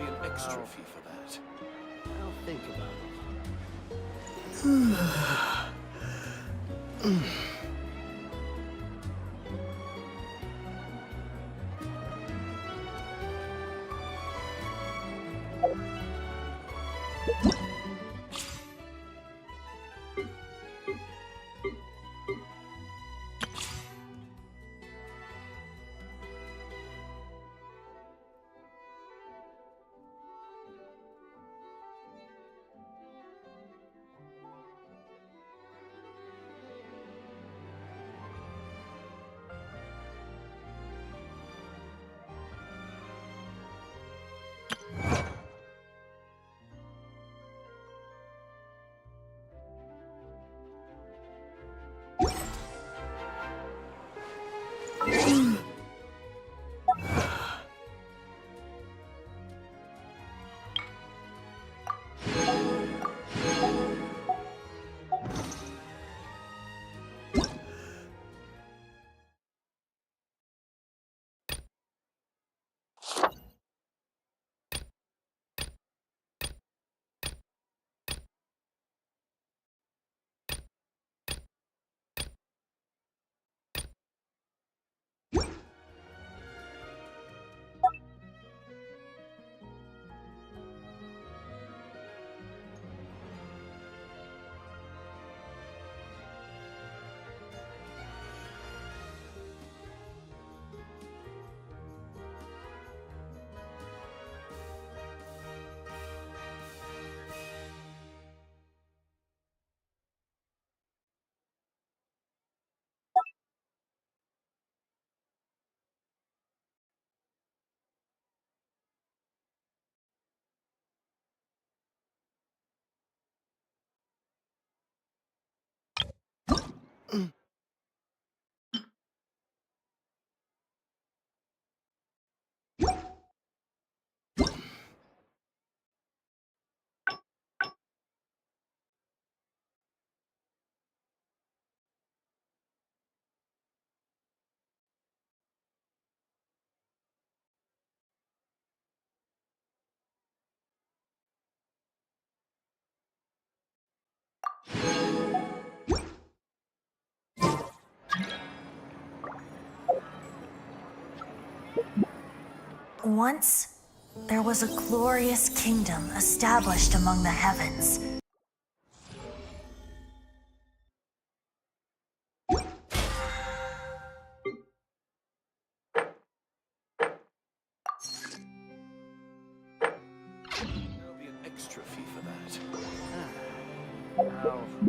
be an extra fee for that. I'll think about it. Once, there was a glorious kingdom established among the heavens. There'll be an extra fee for that. Ow.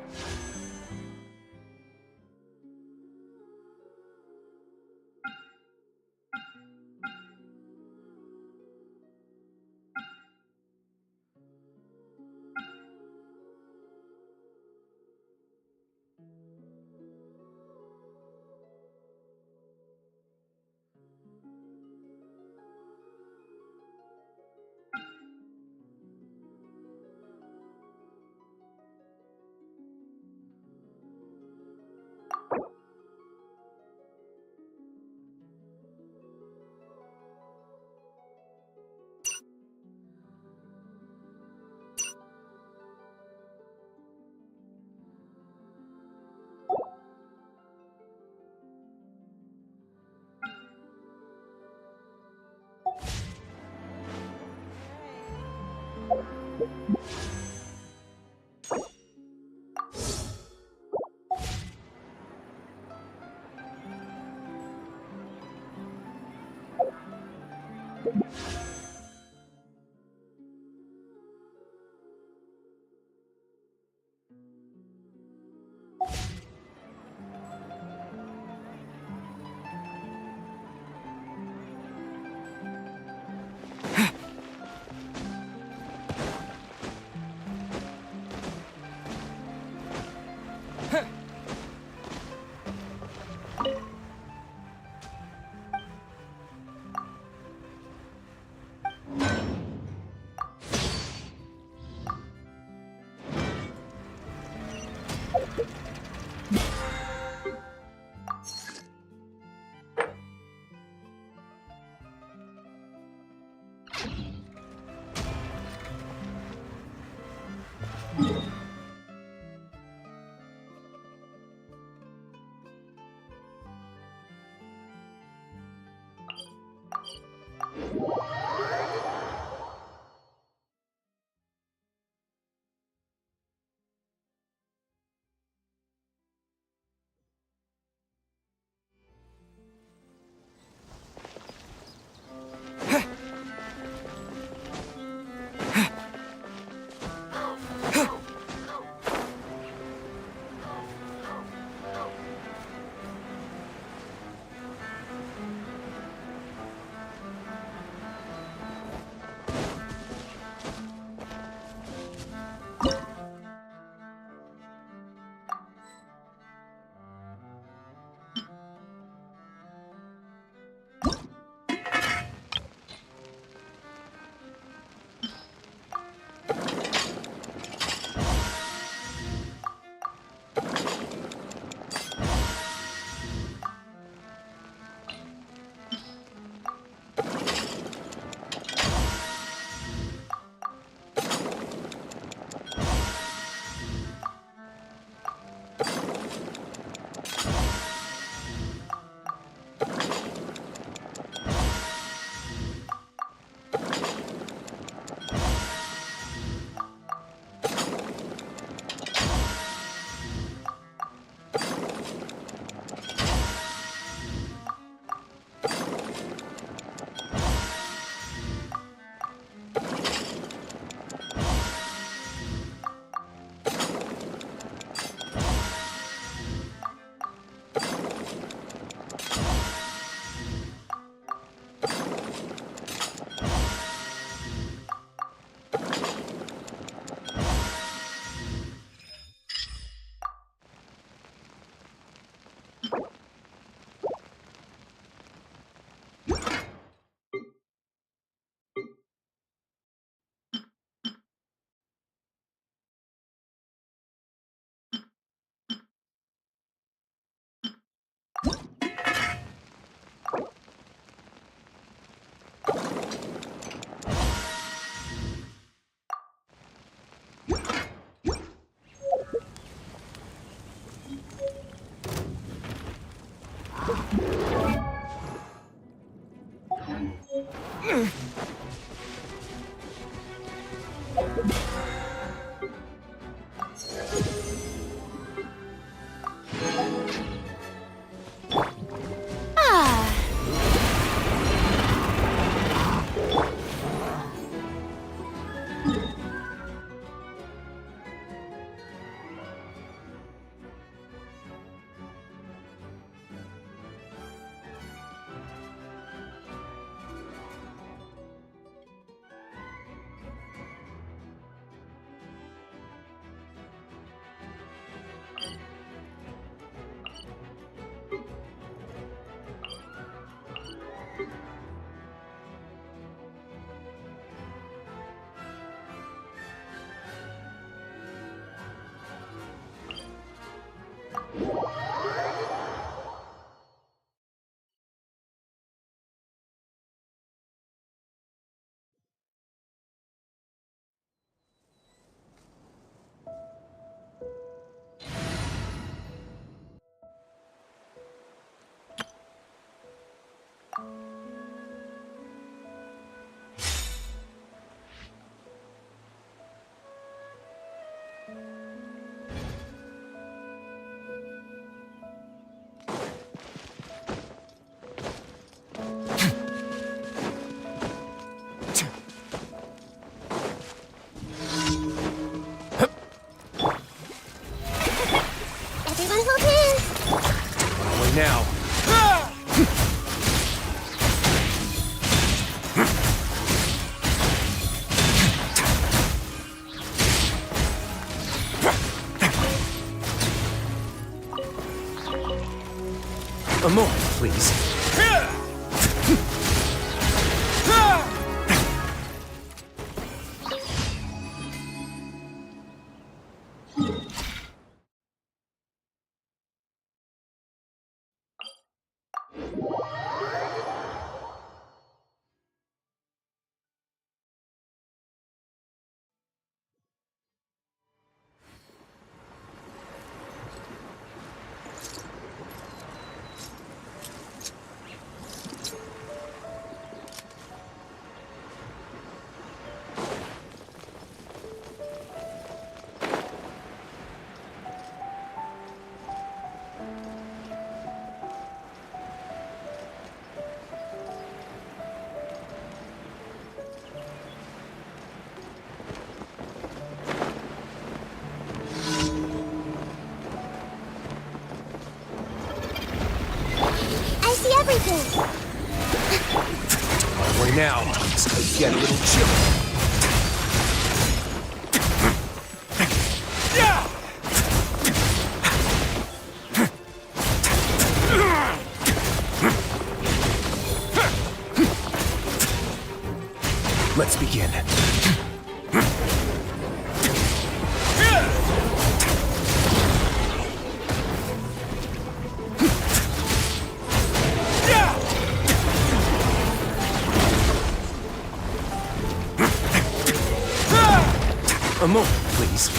Everyone hold hands! Only now. A moment, please. On my way now. Get a little chilly. Let's begin. A moment, please.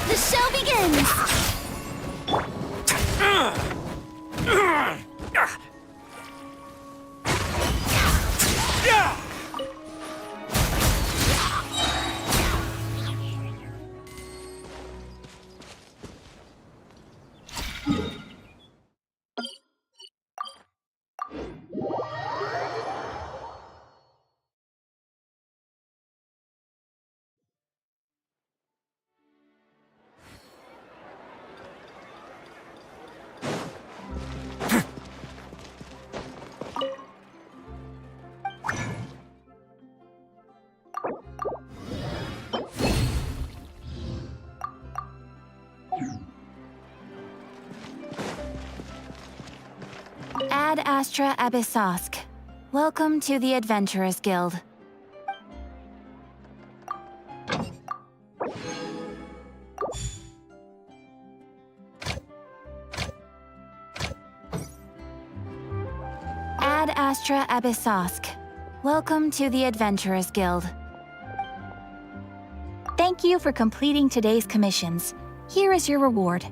The show begins! Ad Astra Abyssosk. Welcome to the Adventurers Guild. Ad Astra Abyssosk. Welcome to the Adventurers Guild. Thank you for completing today's commissions. Here is your reward.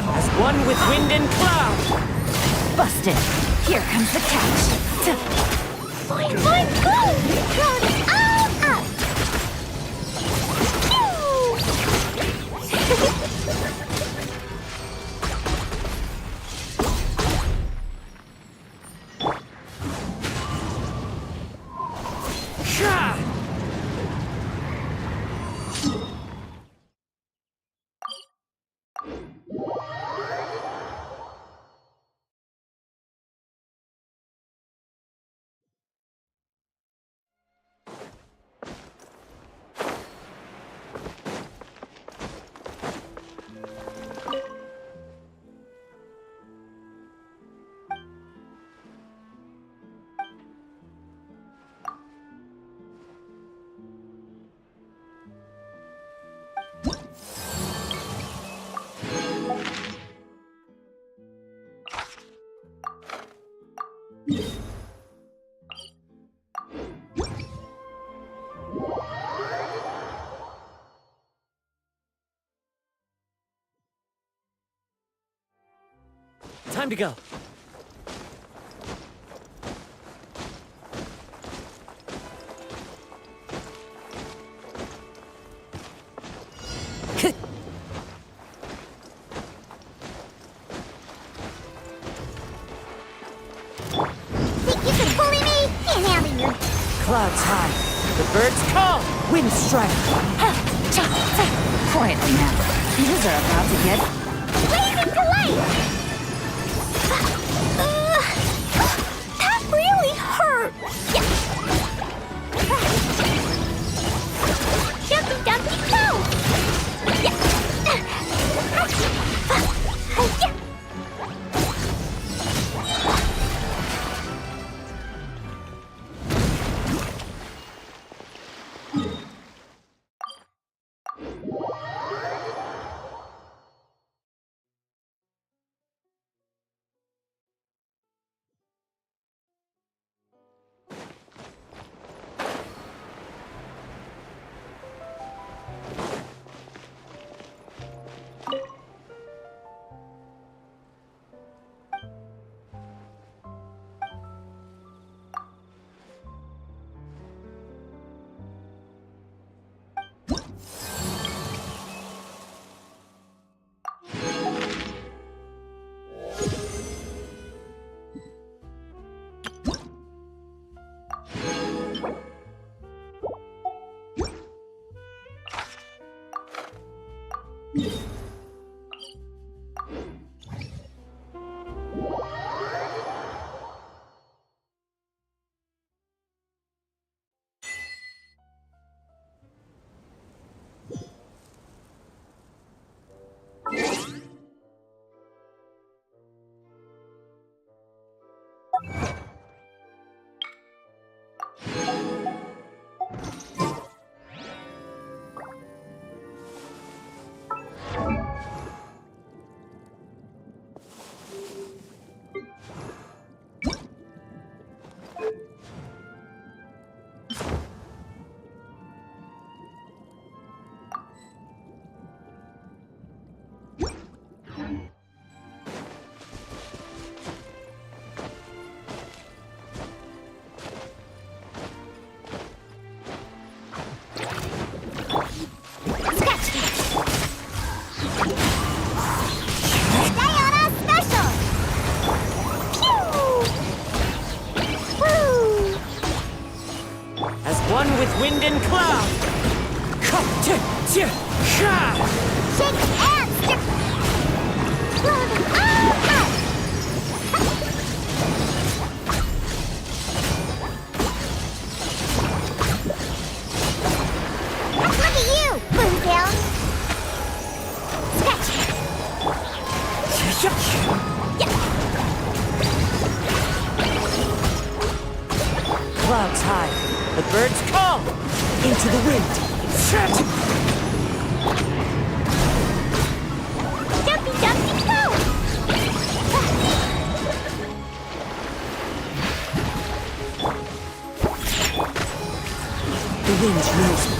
As one with wind and cloud! Busted. Here comes the catch. Boing, boing, boom! Cloud is all up! Time to go. Think you can bully me? Can't handle you. Clouds high. The birds call. Wind strike. Quietly now. These are about to get Blazing delight! That really hurt! Jumpy dumpy go! One with wind and cloud. Shake and stick. Blow them all out. Clouds high, the birds call, into the wind. Jumpy, jumpy, go! The wind knows me.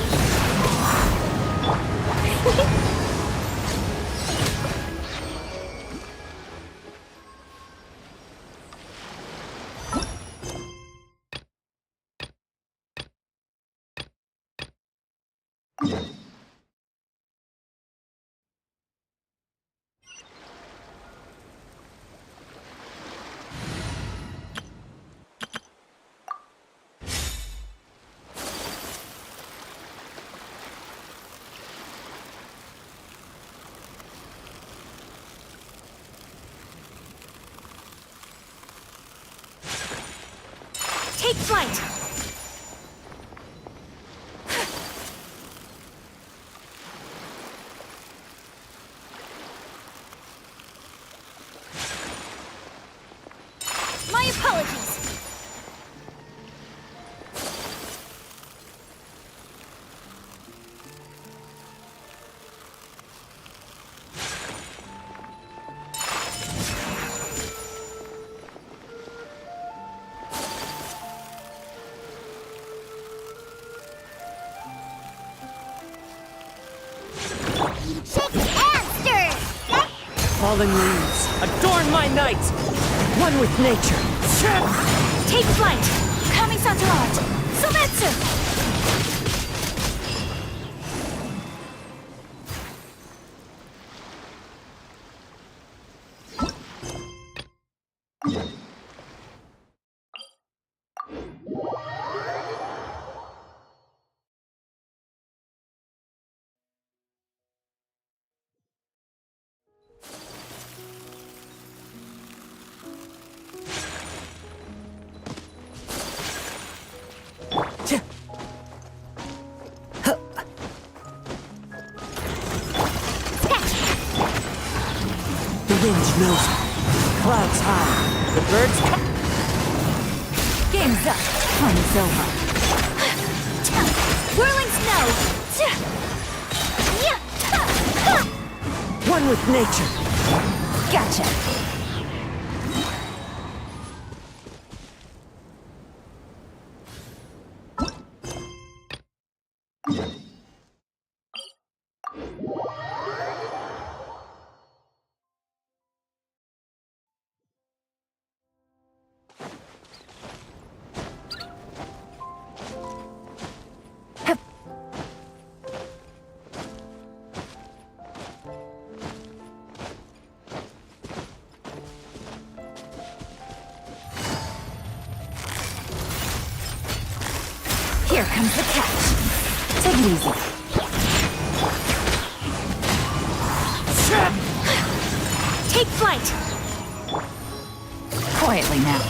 Take flight! My apologies! Falling leaves, adorn my night! One with nature. Take flight! Kami-san's art! Sometsu! The wind knows me. Clouds high, the birds come. Game's up! Fun's over! Whirling snow! One with nature. Gotcha! Here comes the catch. Take it easy. Take flight! Quietly now.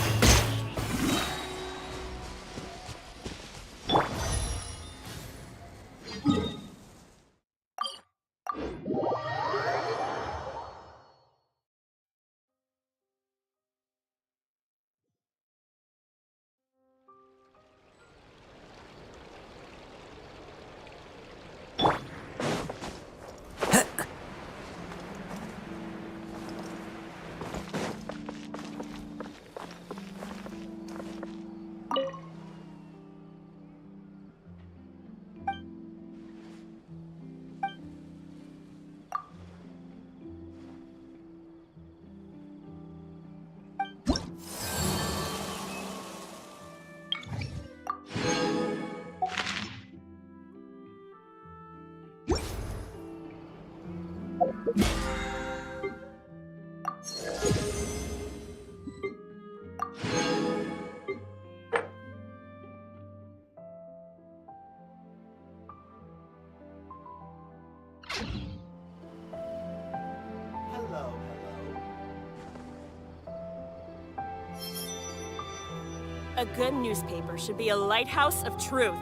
A good newspaper should be a lighthouse of truth.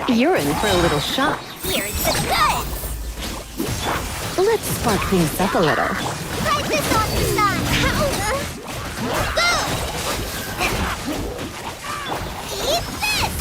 You're in for a little shock. Here's the goods! Let's spark things up a little. Try this on the side! Go! Eat this!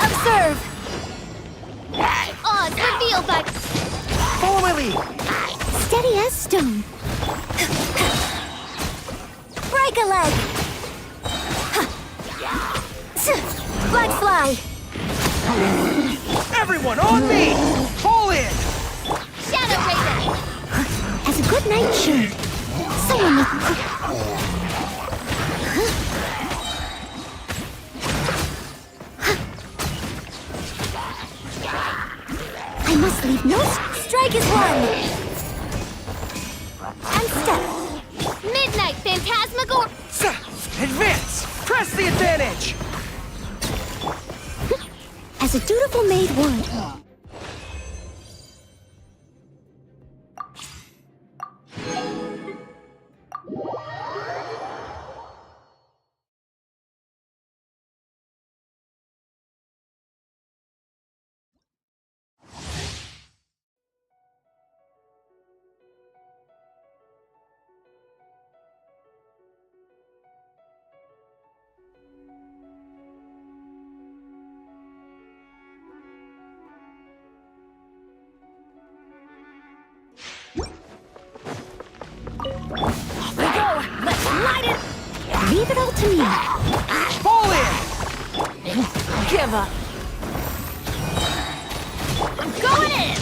Observe! Oz revealed by Follow my lead. steady as stone. Break a leg! Black fly! Everyone on me! Fall in! Shadow Raven! As a good night should. Someone with... I must leave no... Strike is one! And step. Midnight Phantasmagor... Advance! Press the advantage! As a dutiful maid would. Leave it all to me. Fall in! Give up. I'm going in!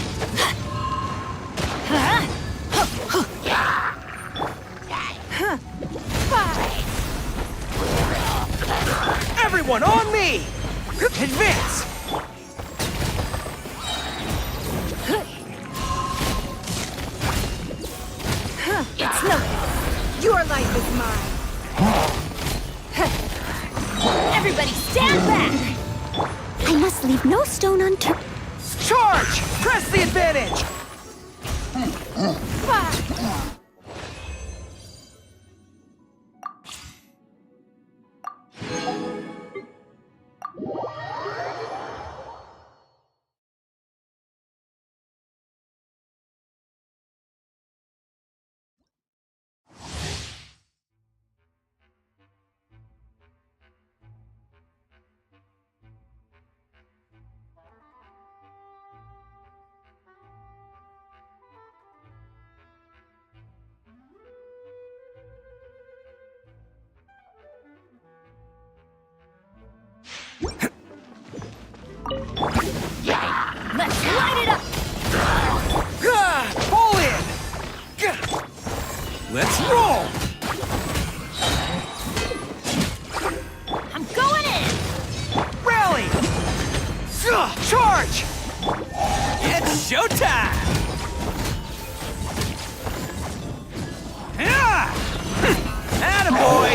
Everyone on me! Advance! It's nothing. Your life is mine. Everybody stand back! I must leave no stone unturned. Charge! Press the advantage! Let's light it up! Fall in! Let's roll! I'm going in! Rally! Charge! It's showtime! Attaboy!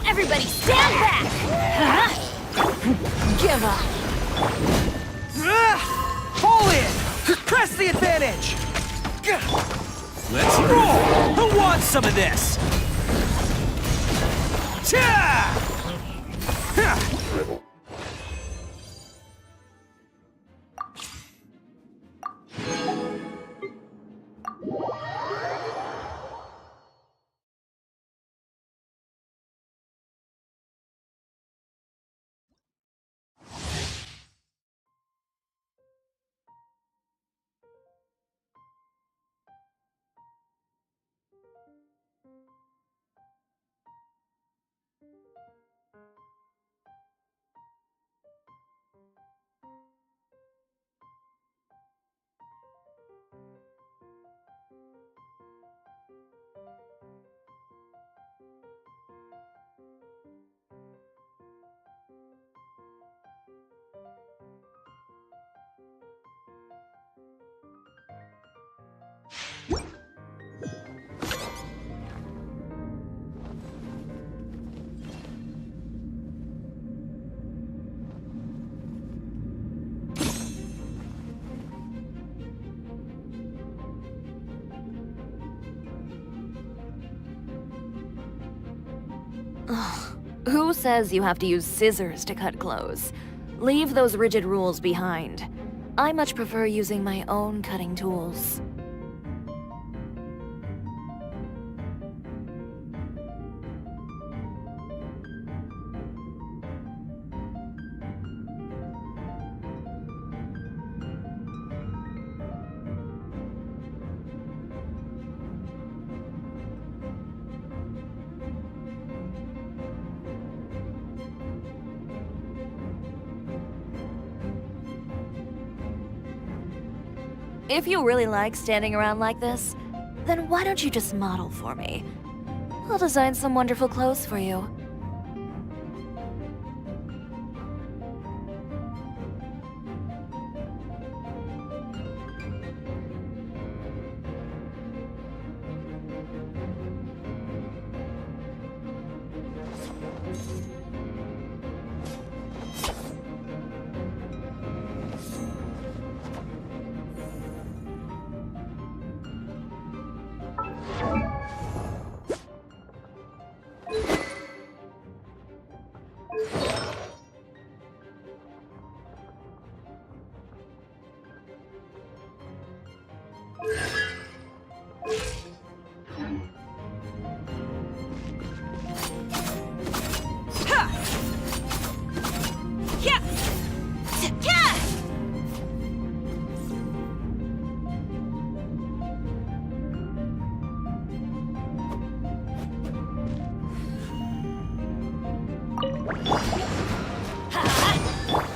Everybody stand back! Give up. Fall in! Press the advantage! Let's roll! Who wants some of this? Who says you have to use scissors to cut clothes? Leave those rigid rules behind. I much prefer using my own cutting tools. If you really like standing around like this, then why don't you just model for me? I'll design some wonderful clothes for you.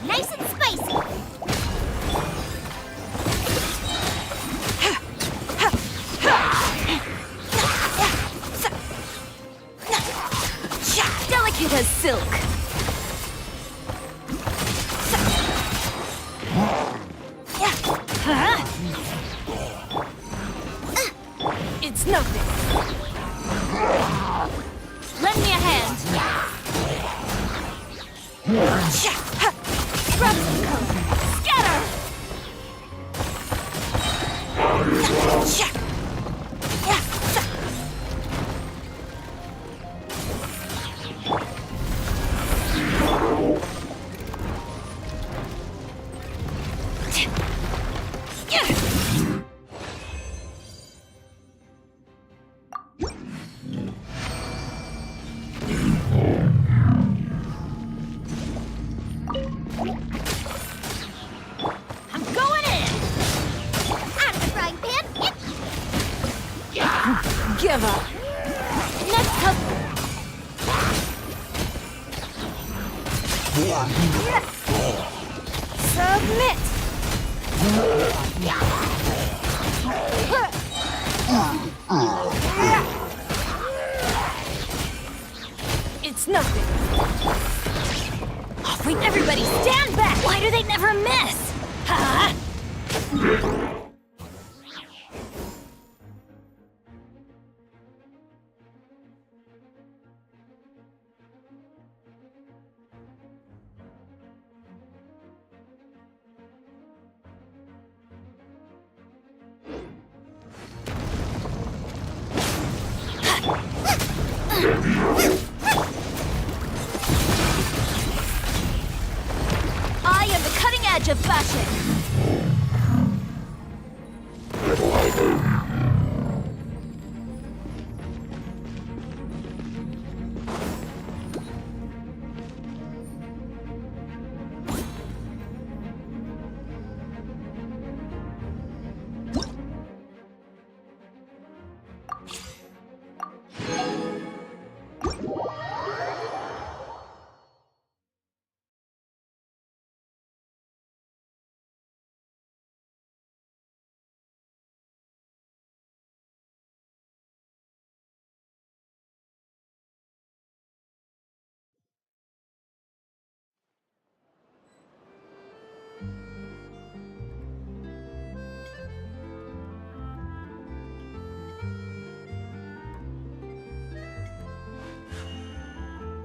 Nice and spicy. Delicate as silk. It's nothing. Lend me a hand. Grab some color. Scatter. I'm going in. Out of the frying pan. Give up. Next up. Submit. It's nothing. Oh, wait, everybody stand back. Why do they never miss? Huh? I am the cutting edge of fashion.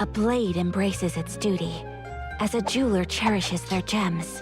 A blade embraces its duty, as a jeweler cherishes their gems.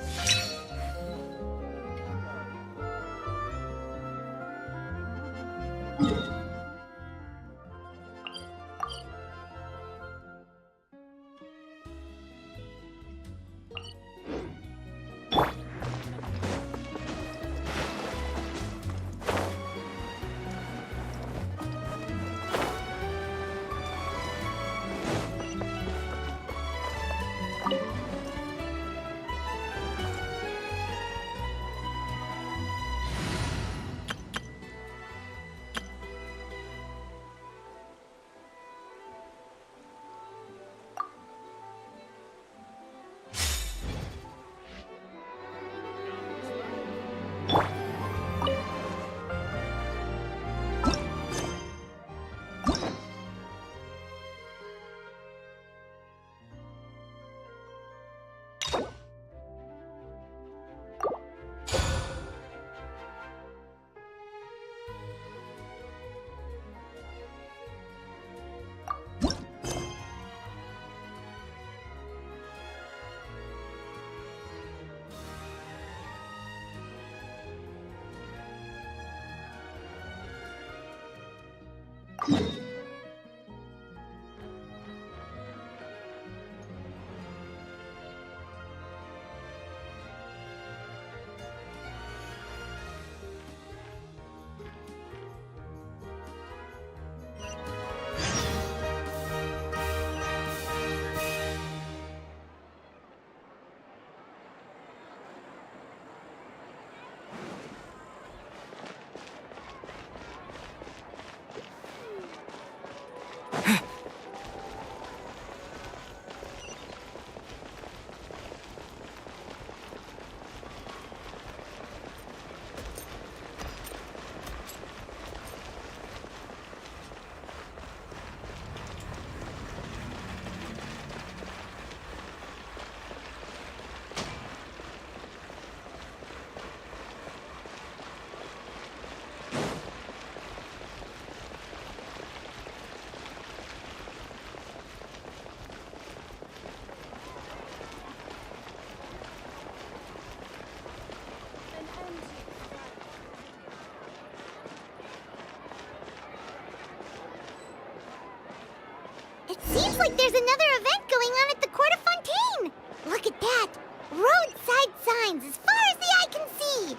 It seems like there's another event going on at the Court of Fontaine! Look at that! Roadside signs as far as the eye can see!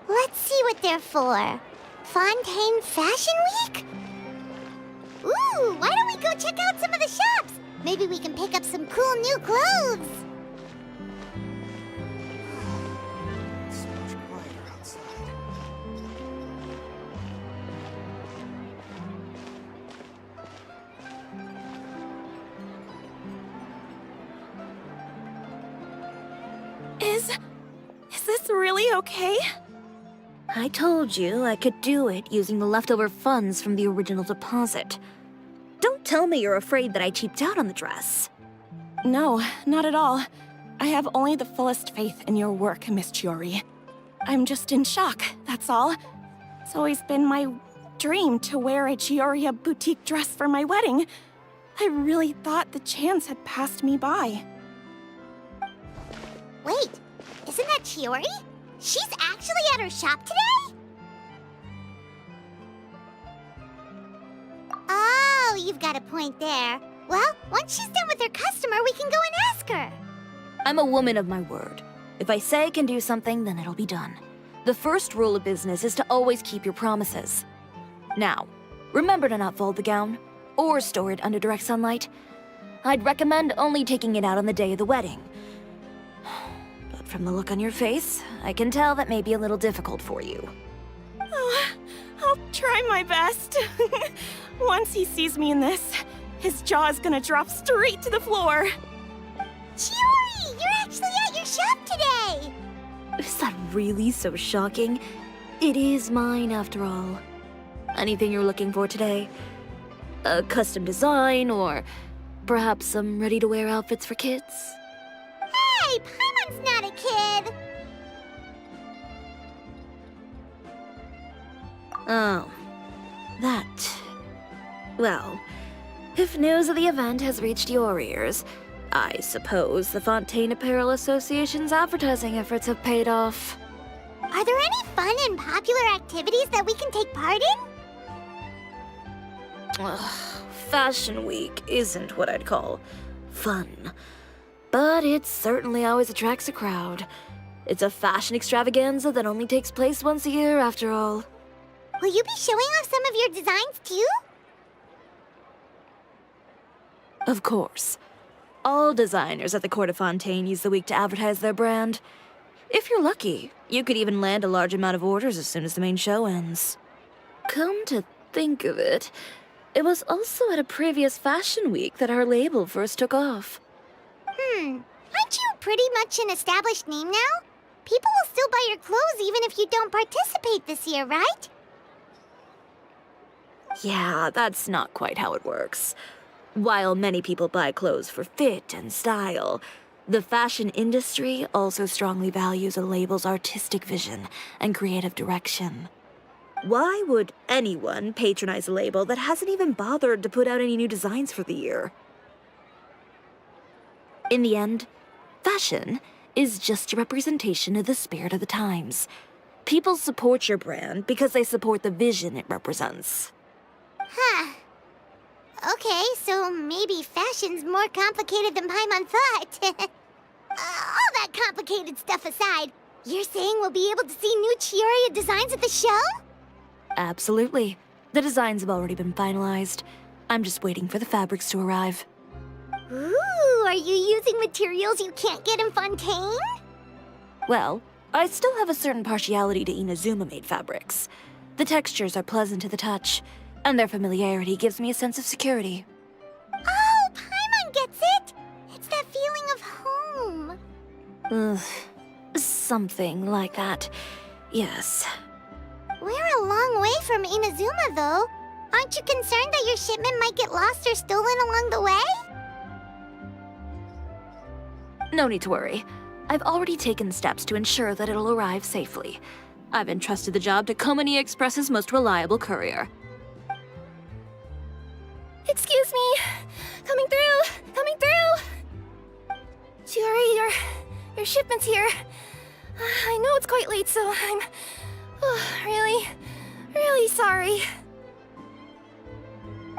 Let's see what they're for. Fontaine Fashion Week? Ooh, why don't we go check out some of the shops? Maybe we can pick up some cool new clothes! So much quieter outside. Is this really okay? I told you I could do it using the leftover funds from the original deposit. Don't tell me you're afraid that I cheaped out on the dress. No, not at all. I have only the fullest faith in your work, Miss Chiori. I'm just in shock, that's all. It's always been my dream to wear a Chioriya Boutique dress for my wedding. I really thought the chance had passed me by. Wait, isn't that Chiori? She's actually at her shop today? Oh, you've got a point there. Well, once she's done with her customer, we can go and ask her. I'm a woman of my word. If I say I can do something, then it'll be done. The first rule of business is to always keep your promises. Now, remember to not fold the gown, or store it under direct sunlight. I'd recommend only taking it out on the day of the wedding. But from the look on your face, I can tell that may be a little difficult for you. Oh, I'll try my best. Once he sees me in this, his jaw is gonna drop straight to the floor. Chiori, you're actually at your shop today! Is that really so shocking? It is mine, after all. Anything you're looking for today? A custom design, or perhaps some ready-to-wear outfits for kids? Hey, Paimon's not a kid! Oh. That... Well, If news of the event has reached your ears, I suppose the Fontaine Apparel Association's advertising efforts have paid off. Are there any fun and popular activities that we can take part in? Fashion Week isn't what I'd call fun, but it certainly always attracts a crowd. It's a fashion extravaganza that only takes place once a year, after all. Will you be showing off some of your designs too? Of course. All designers at the Court of Fontaine use the week to advertise their brand. If you're lucky, you could even land a large amount of orders as soon as the main show ends. Come to think of it, it was also at a previous fashion week that our label first took off. Aren't you pretty much an established name now? People will still buy your clothes even if you don't participate this year, right? Yeah, that's not quite how it works. While many people buy clothes for fit and style, the fashion industry also strongly values a label's artistic vision and creative direction. Why would anyone patronize a label that hasn't even bothered to put out any new designs for the year? In the end, fashion is just a representation of the spirit of the times. People support your brand because they support the vision it represents. Huh. Okay, so maybe fashion's more complicated than Paimon thought. All that complicated stuff aside, you're saying we'll be able to see new Chioriya designs at the show? Absolutely. The designs have already been finalized. I'm just waiting for the fabrics to arrive. Ooh, are you using materials you can't get in Fontaine? Well, I still have a certain partiality to Inazuma-made fabrics. The textures are pleasant to the touch, and their familiarity gives me a sense of security. Oh, Paimon gets it! It's that feeling of home. Something like that. Yes. We're a long way from Inazuma, though. Aren't you concerned that your shipment might get lost or stolen along the way? No need to worry. I've already taken steps to ensure that it'll arrive safely. I've entrusted the job to Komani Express's most reliable courier. Excuse me. Coming through. Coming through. Chiori, your shipment's here. I know it's quite late, so I'm really sorry.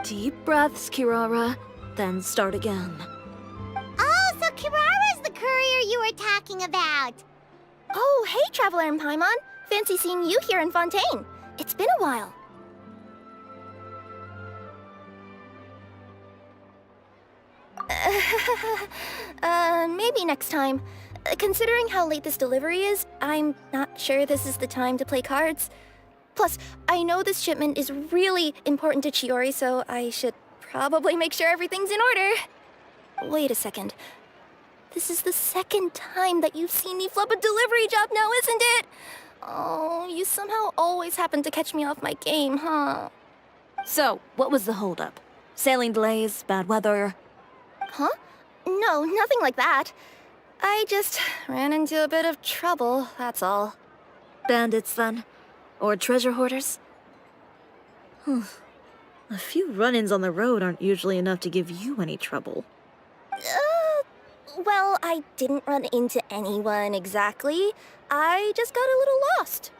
Deep breaths, Kirara, then start again. Oh, so Kirara's the courier you were talking about. Oh, hey, Traveler and Paimon. Fancy seeing you here in Fontaine. It's been a while. Maybe next time. Considering how late this delivery is, I'm not sure this is the time to play cards. Plus, I know this shipment is really important to Chiori, so I should probably make sure everything's in order. Wait a second. This is the second time that you've seen me flub a delivery job now, isn't it? Oh, you somehow always happen to catch me off my game, huh? So, what was the holdup? Sailing delays, bad weather? Huh? No, nothing like that. I just ran into a bit of trouble, that's all. Bandits, then? Or treasure hoarders? A few run-ins on the road aren't usually enough to give you any trouble. Well, I didn't run into anyone exactly. I just got a little lost.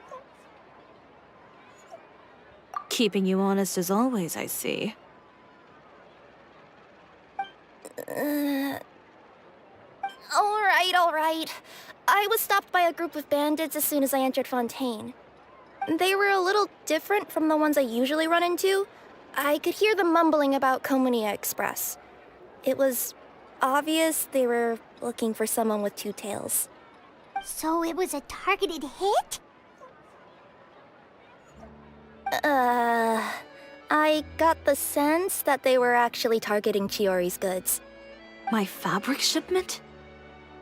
Keeping you honest as always, I see. All right. I was stopped by a group of bandits as soon as I entered Fontaine. They were a little different from the ones I usually run into. I could hear them mumbling about Komani Express. It was obvious they were looking for someone with two tails. So it was a targeted hit? I got the sense that they were actually targeting Chiori's goods. My fabric shipment?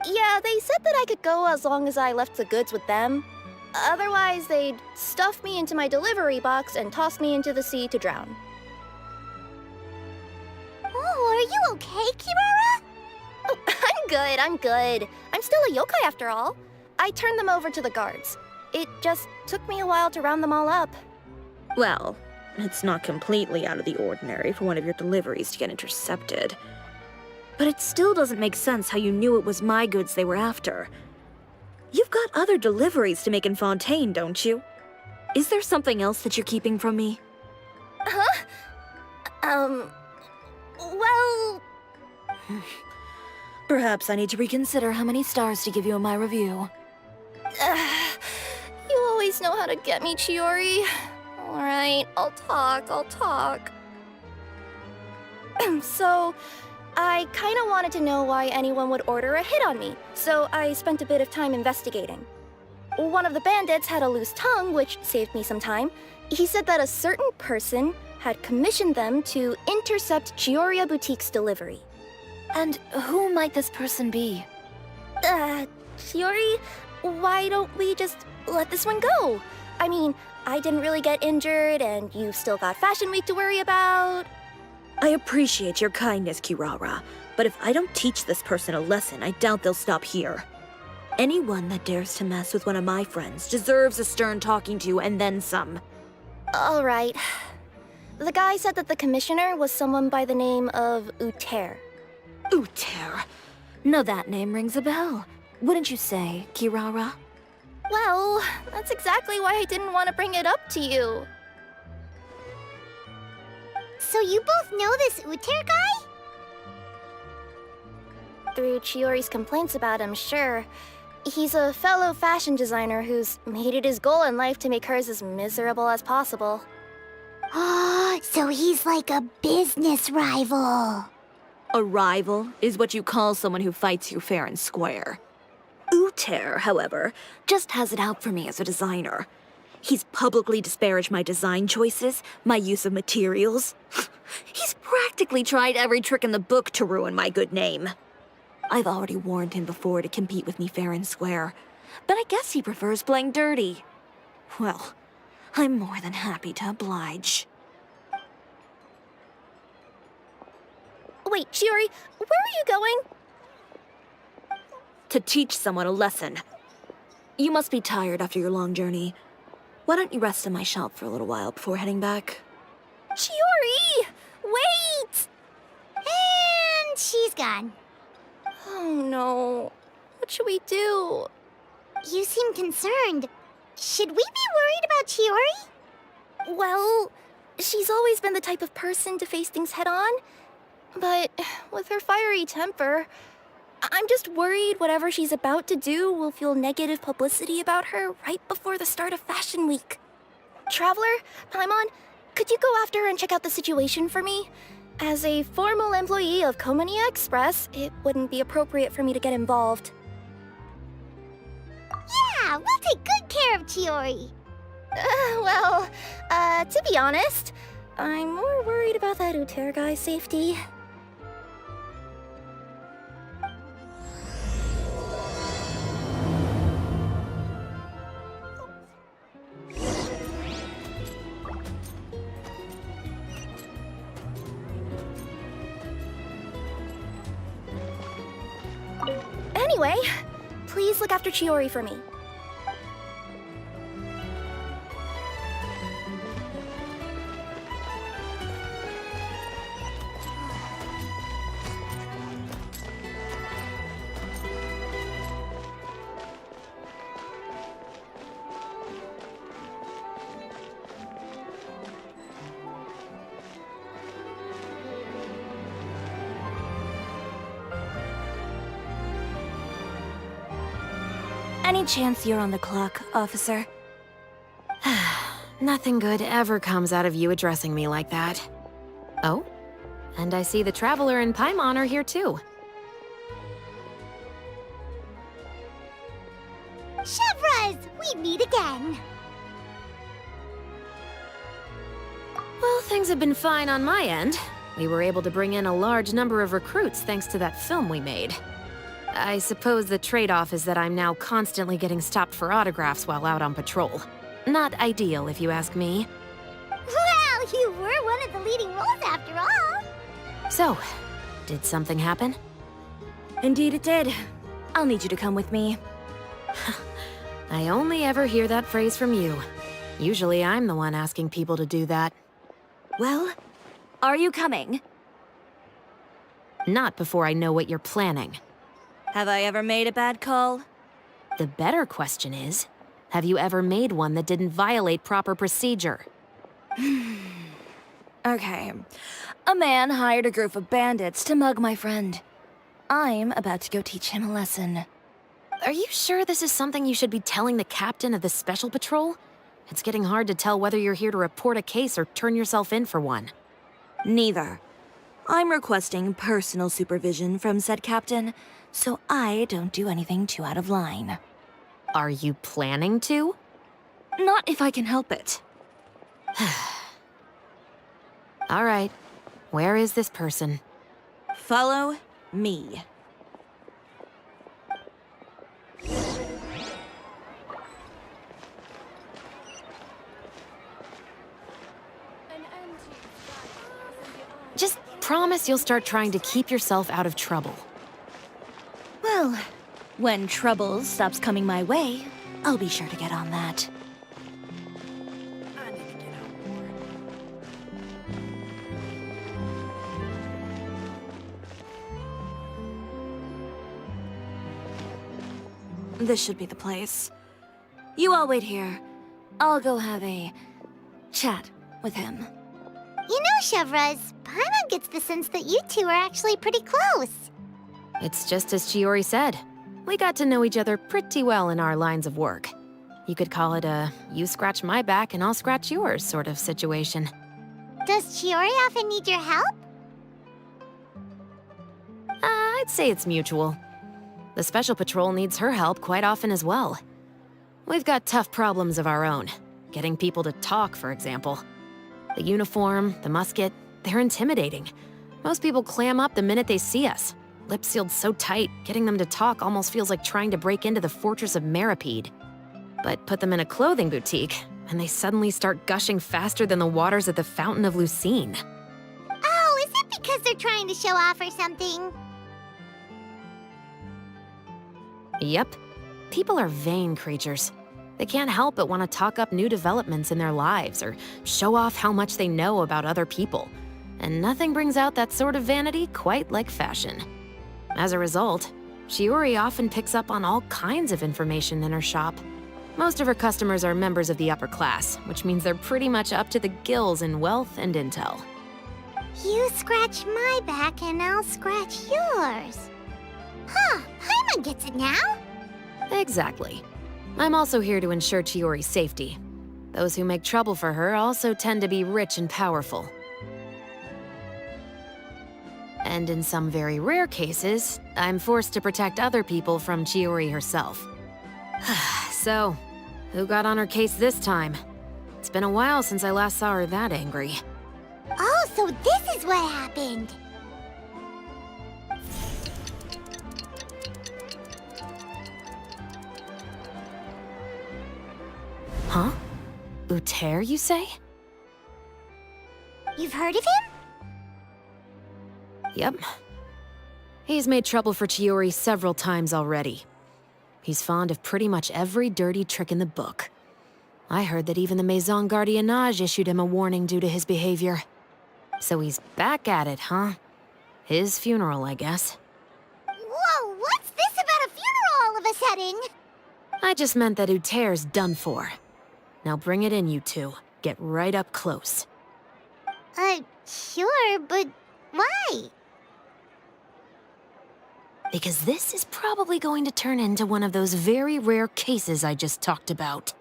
Yeah, they said that I could go as long as I left the goods with them. Otherwise, they'd stuff me into my delivery box and toss me into the sea to drown. Oh, are you okay, Kirara? Oh, I'm good. I'm still a yokai after all. I turned them over to the guards. It just took me a while to round them all up. Well, It's not completely out of the ordinary for one of your deliveries to get intercepted. But it still doesn't make sense how you knew it was my goods they were after. You've got other deliveries to make in Fontaine, don't you? Is there something else that you're keeping from me? Well... Perhaps I need to reconsider how many stars to give you in my review. You always know how to get me, Chiori. Alright, I'll talk. So, I kinda wanted to know why anyone would order a hit on me, so I spent a bit of time investigating. One of the bandits had a loose tongue, which saved me some time. He said that a certain person had commissioned them to intercept Chioriya Boutique's delivery. And who might this person be? Chiori, why don't we just let this one go? I mean, I didn't really get injured, and you've still got Fashion Week to worry about. I appreciate your kindness, Kirara, but if I don't teach this person a lesson, I doubt they'll stop here. Anyone that dares to mess with one of my friends deserves a stern talking to and then some. Alright. The guy said that the commissioner was someone by the name of Uter. Uter. No, that name rings a bell. Wouldn't you say, Kirara? Well, that's exactly why I didn't want to bring it up to you. So you both know this Uter guy? Through Chiori's complaints about him, sure. He's a fellow fashion designer who's made it his goal in life to make hers as miserable as possible. Oh, so he's like a business rival. A rival is what you call someone who fights you fair and square. Uter, however, just has it out for me as a designer. He's publicly disparaged my design choices, my use of materials. He's practically tried every trick in the book to ruin my good name. I've already warned him before to compete with me fair and square, but I guess he prefers playing dirty. Well, I'm more than happy to oblige. Wait, Chiori, where are you going? To teach someone a lesson. You must be tired after your long journey. Why don't you rest in my shop for a little while before heading back? Chiori! Wait! And she's gone. Oh no. What should we do? You seem concerned. Should we be worried about Chiori? Well, she's always been the type of person to face things head on. But with her fiery temper, I'm just worried whatever she's about to do will fuel negative publicity about her right before the start of Fashion Week. Traveler, Paimon, could you go after her and check out the situation for me? As a formal employee of Komonia Express, it wouldn't be appropriate for me to get involved. Yeah, we'll take good care of Chiori. To be honest, I'm more worried about that Uter guy's safety. Anyway, please look after Chiori for me. Any chance you're on the clock, officer? Nothing good ever comes out of you addressing me like that. Oh, and I see the Traveler and Paimon are here too. Chevras, we meet again. Well, things have been fine on my end. We were able to bring in a large number of recruits thanks to that film we made. I suppose the trade-off is that I'm now constantly getting stopped for autographs while out on patrol. Not ideal, if you ask me. Well, you were one of the leading roles after all. So, did something happen? Indeed it did. I'll need you to come with me. I only ever hear that phrase from you. Usually I'm the one asking people to do that. Well, are you coming? Not before I know what you're planning. Have I ever made a bad call? The better question is, have you ever made one that didn't violate proper procedure? Okay. A man hired a group of bandits to mug my friend. I'm about to go teach him a lesson. Are you sure this is something you should be telling the captain of the Special Patrol? It's getting hard to tell whether you're here to report a case or turn yourself in for one. Neither. I'm requesting personal supervision from said captain, so I don't do anything too out of line. Are you planning to? Not if I can help it. All right. Where is this person? Follow me. Just promise you'll start trying to keep yourself out of trouble. Well, when trouble stops coming my way, I'll be sure to get on that. This should be the place. You all wait here. I'll go have a chat with him. You know, Chevraz, Paimon gets the sense that you two are actually pretty close. It's just as Chiori said. We got to know each other pretty well in our lines of work. You could call it a you scratch my back and I'll scratch yours sort of situation. Does Chiori often need your help? I'd say it's mutual. The Special Patrol needs her help quite often as well. We've got tough problems of our own. Getting people to talk, for example. The uniform, the musket, they're intimidating. Most people clam up the minute they see us. Lips sealed so tight, getting them to talk almost feels like trying to break into the fortress of Meripede. But put them in a clothing boutique, and they suddenly start gushing faster than the waters at the Fountain of Lucine. Oh, is it because they're trying to show off or something? Yep. People are vain creatures. They can't help but want to talk up new developments in their lives or show off how much they know about other people. And nothing brings out that sort of vanity quite like fashion. As a result, Chiori often picks up on all kinds of information in her shop. Most of her customers are members of the upper class, which means they're pretty much up to the gills in wealth and intel. You scratch my back and I'll scratch yours. Huh, Paimon gets it now. Exactly. I'm also here to ensure Chiori's safety. Those who make trouble for her also tend to be rich and powerful. And in some very rare cases, I'm forced to protect other people from Chiori herself. So, who got on her case this time? It's been a while since I last saw her that angry. Oh, so this is what happened. Huh? Uter, you say? You've heard of him? Yep. He's made trouble for Chiori several times already. He's fond of pretty much every dirty trick in the book. I heard that even the Maison Gardiennage issued him a warning due to his behavior. So he's back at it, huh? His funeral, I guess. Whoa, what's this about a funeral all of a sudden? I just meant that Uter's done for. Now bring it in, you two. Get right up close. Sure, but why? Because this is probably going to turn into one of those very rare cases I just talked about.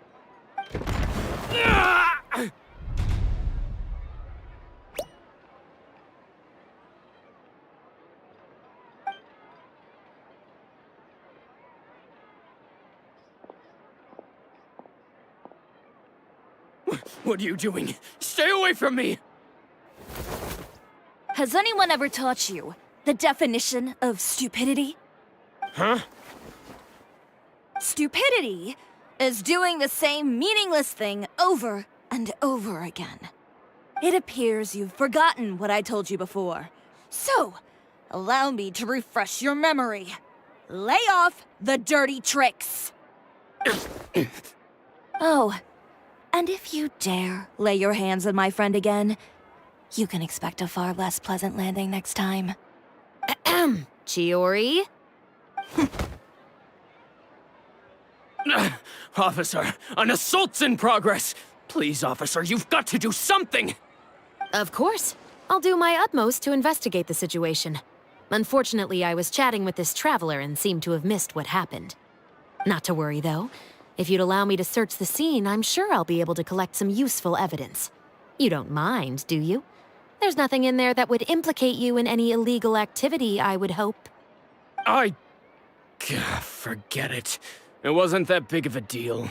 What are you doing? Stay away from me! Has anyone ever taught you the definition of stupidity? Huh? Stupidity is doing the same meaningless thing over and over again. It appears you've forgotten what I told you before. So, allow me to refresh your memory. Lay off the dirty tricks. Oh, and if you dare lay your hands on my friend again, You can expect a far less pleasant landing next time. Ahem. Chiori? Officer, an assault's in progress! Please, officer, you've got to do something! Of course. I'll do my utmost to investigate the situation. Unfortunately, I was chatting with this traveler and seemed to have missed what happened. Not to worry, though. If you'd allow me to search the scene, I'm sure I'll be able to collect some useful evidence. You don't mind, do you? There's nothing in there that would implicate you in any illegal activity, I would hope. Forget it. It wasn't that big of a deal.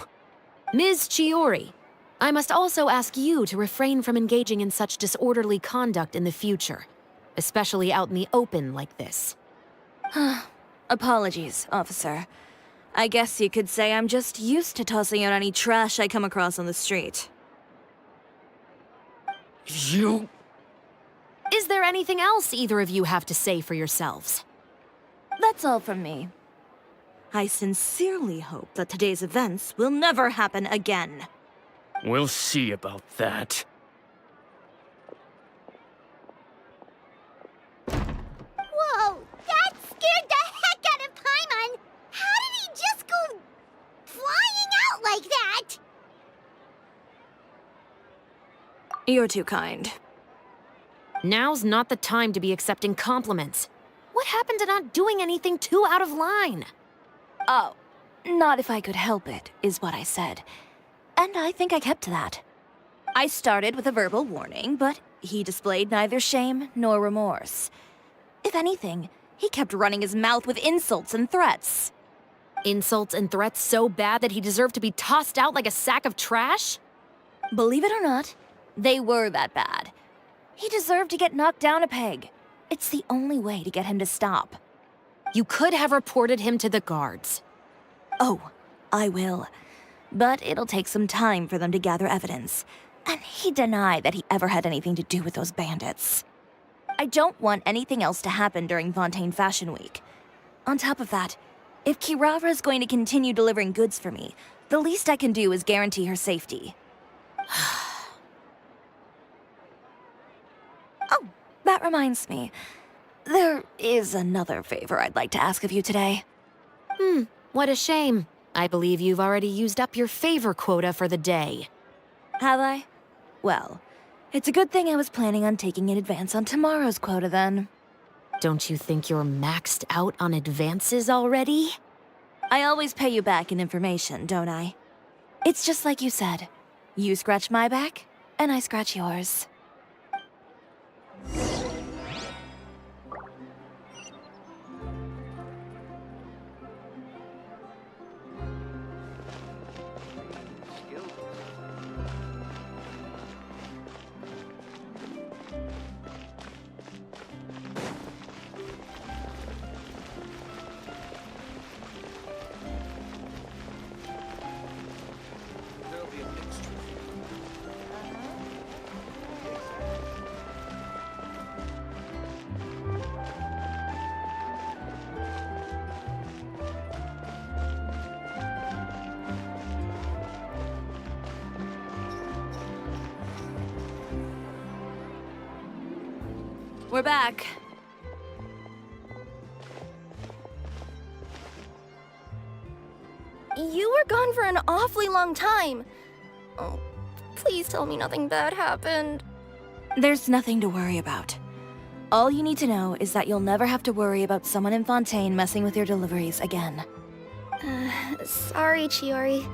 Ms. Chiori, I must also ask you to refrain from engaging in such disorderly conduct in the future, especially out in the open like this. Apologies, officer. I guess you could say I'm just used to tossing out any trash I come across on the street. You... Is there anything else either of you have to say for yourselves? That's all from me. I sincerely hope that today's events will never happen again. We'll see about that. Whoa, that scared the heck out of Paimon! How did he just go flying out like that? You're too kind. Now's not the time to be accepting compliments. What happened to not doing anything too out of line? Oh, not if I could help it, is what I said. And I think I kept to that. I started with a verbal warning, but he displayed neither shame nor remorse. If anything, he kept running his mouth with insults and threats. Insults and threats so bad that he deserved to be tossed out like a sack of trash? Believe it or not, they were that bad. He deserved to get knocked down a peg. It's the only way to get him to stop. You could have reported him to the guards. Oh, I will. But it'll take some time for them to gather evidence. And he denied that he ever had anything to do with those bandits. I don't want anything else to happen during Fontaine Fashion Week. On top of that, if Kirara is going to continue delivering goods for me, the least I can do is guarantee her safety. Oh, that reminds me. There is another favor I'd like to ask of you today. What a shame. I believe you've already used up your favor quota for the day. Have I? Well, it's a good thing I was planning on taking an advance on tomorrow's quota then. Don't you think you're maxed out on advances already? I always pay you back in information, don't I? It's just like you said. You scratch my back, and I scratch yours. We're back. You were gone for an awfully long time. Oh, please tell me nothing bad happened. There's nothing to worry about. All you need to know is that you'll never have to worry about someone in Fontaine messing with your deliveries again. Sorry, Chiori.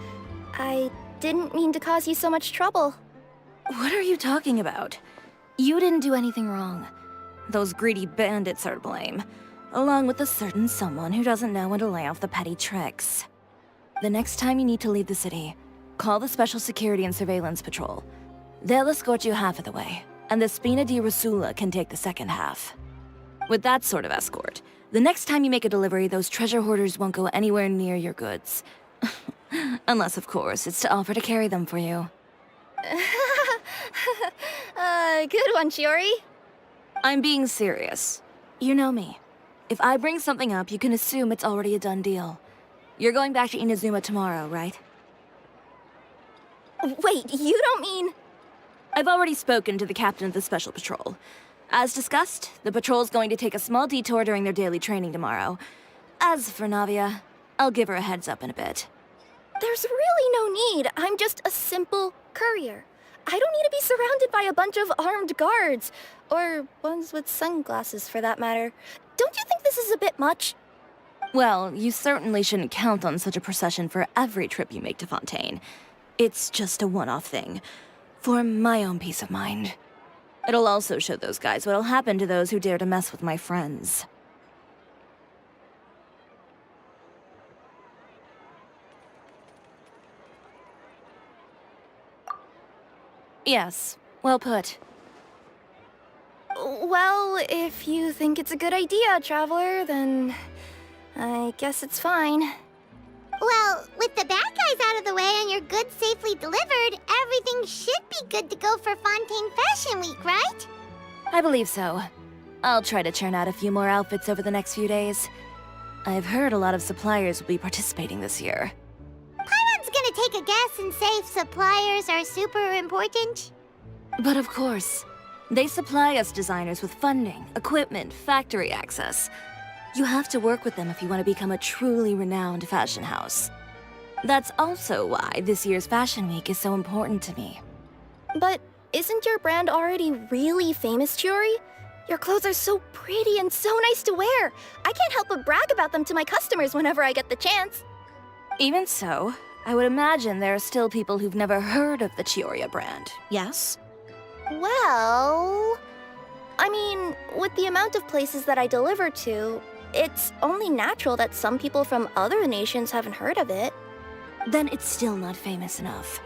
I didn't mean to cause you so much trouble. What are you talking about? You didn't do anything wrong. Those greedy bandits are to blame, along with a certain someone who doesn't know when to lay off the petty tricks. The next time you need to leave the city, call the Special Security and Surveillance Patrol. They'll escort you half of the way, and the Spina di Rosula can take the second half. With that sort of escort, the next time you make a delivery, those treasure hoarders won't go anywhere near your goods. Unless, of course, it's to offer to carry them for you. Good one, Chiori. I'm being serious. You know me. If I bring something up, you can assume it's already a done deal. You're going back to Inazuma tomorrow, right? Wait, you don't mean... I've already spoken to the captain of the Special Patrol. As discussed, the patrol's going to take a small detour during their daily training tomorrow. As for Navia, I'll give her a heads up in a bit. There's really no need. I'm just a simple courier. I don't need to be surrounded by a bunch of armed guards. Or ones with sunglasses, for that matter. Don't you think this is a bit much? Well, you certainly shouldn't count on such a procession for every trip you make to Fontaine. It's just a one-off thing. For my own peace of mind. It'll also show those guys what'll happen to those who dare to mess with my friends. Yes, well put. Well, if you think it's a good idea, Traveler, then I guess it's fine. Well, with the bad guys out of the way and your goods safely delivered, everything should be good to go for Fontaine Fashion Week, right? I believe so. I'll try to churn out a few more outfits over the next few days. I've heard a lot of suppliers will be participating this year. Paimon's gonna take a guess and say suppliers are super important. But of course, they supply us designers with funding, equipment, factory access. You have to work with them if you want to become a truly renowned fashion house. That's also why this year's Fashion Week is so important to me. But isn't your brand already really famous, Chiori? Your clothes are so pretty and so nice to wear. I can't help but brag about them to my customers whenever I get the chance. Even so, I would imagine there are still people who've never heard of the Chioriya brand, yes? Well, I mean, with the amount of places that I deliver to, it's only natural that some people from other nations haven't heard of it. Then it's still not famous enough.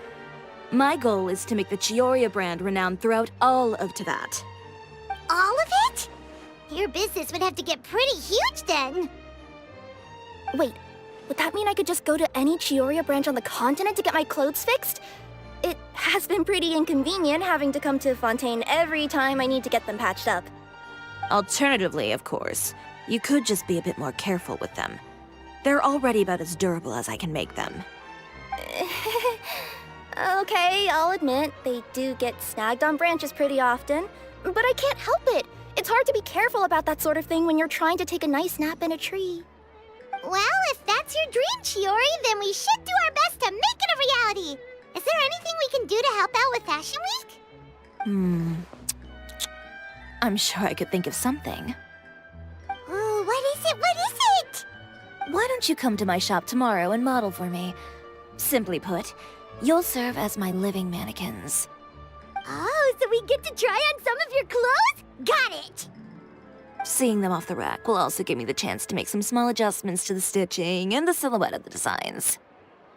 My goal is to make the Chioriya brand renowned throughout all of Teyvat. All of it? Your business would have to get pretty huge then. Wait, would that mean I could just go to any Chioriya branch on the continent to get my clothes fixed? It has been pretty inconvenient having to come to Fontaine every time I need to get them patched up. Alternatively, of course, you could just be a bit more careful with them. They're already about as durable as I can make them. Okay, I'll admit, they do get snagged on branches pretty often, but I can't help it. It's hard to be careful about that sort of thing when you're trying to take a nice nap in a tree. Well, if that's your dream, Chiori, then we should do our best to make it a reality. Is there anything we can do to help out with Fashion Week? I'm sure I could think of something. Ooh, what is it? What is it? Why don't you come to my shop tomorrow and model for me? Simply put, you'll serve as my living mannequins. Oh, so we get to try on some of your clothes? Got it! Seeing them off the rack will also give me the chance to make some small adjustments to the stitching and the silhouette of the designs.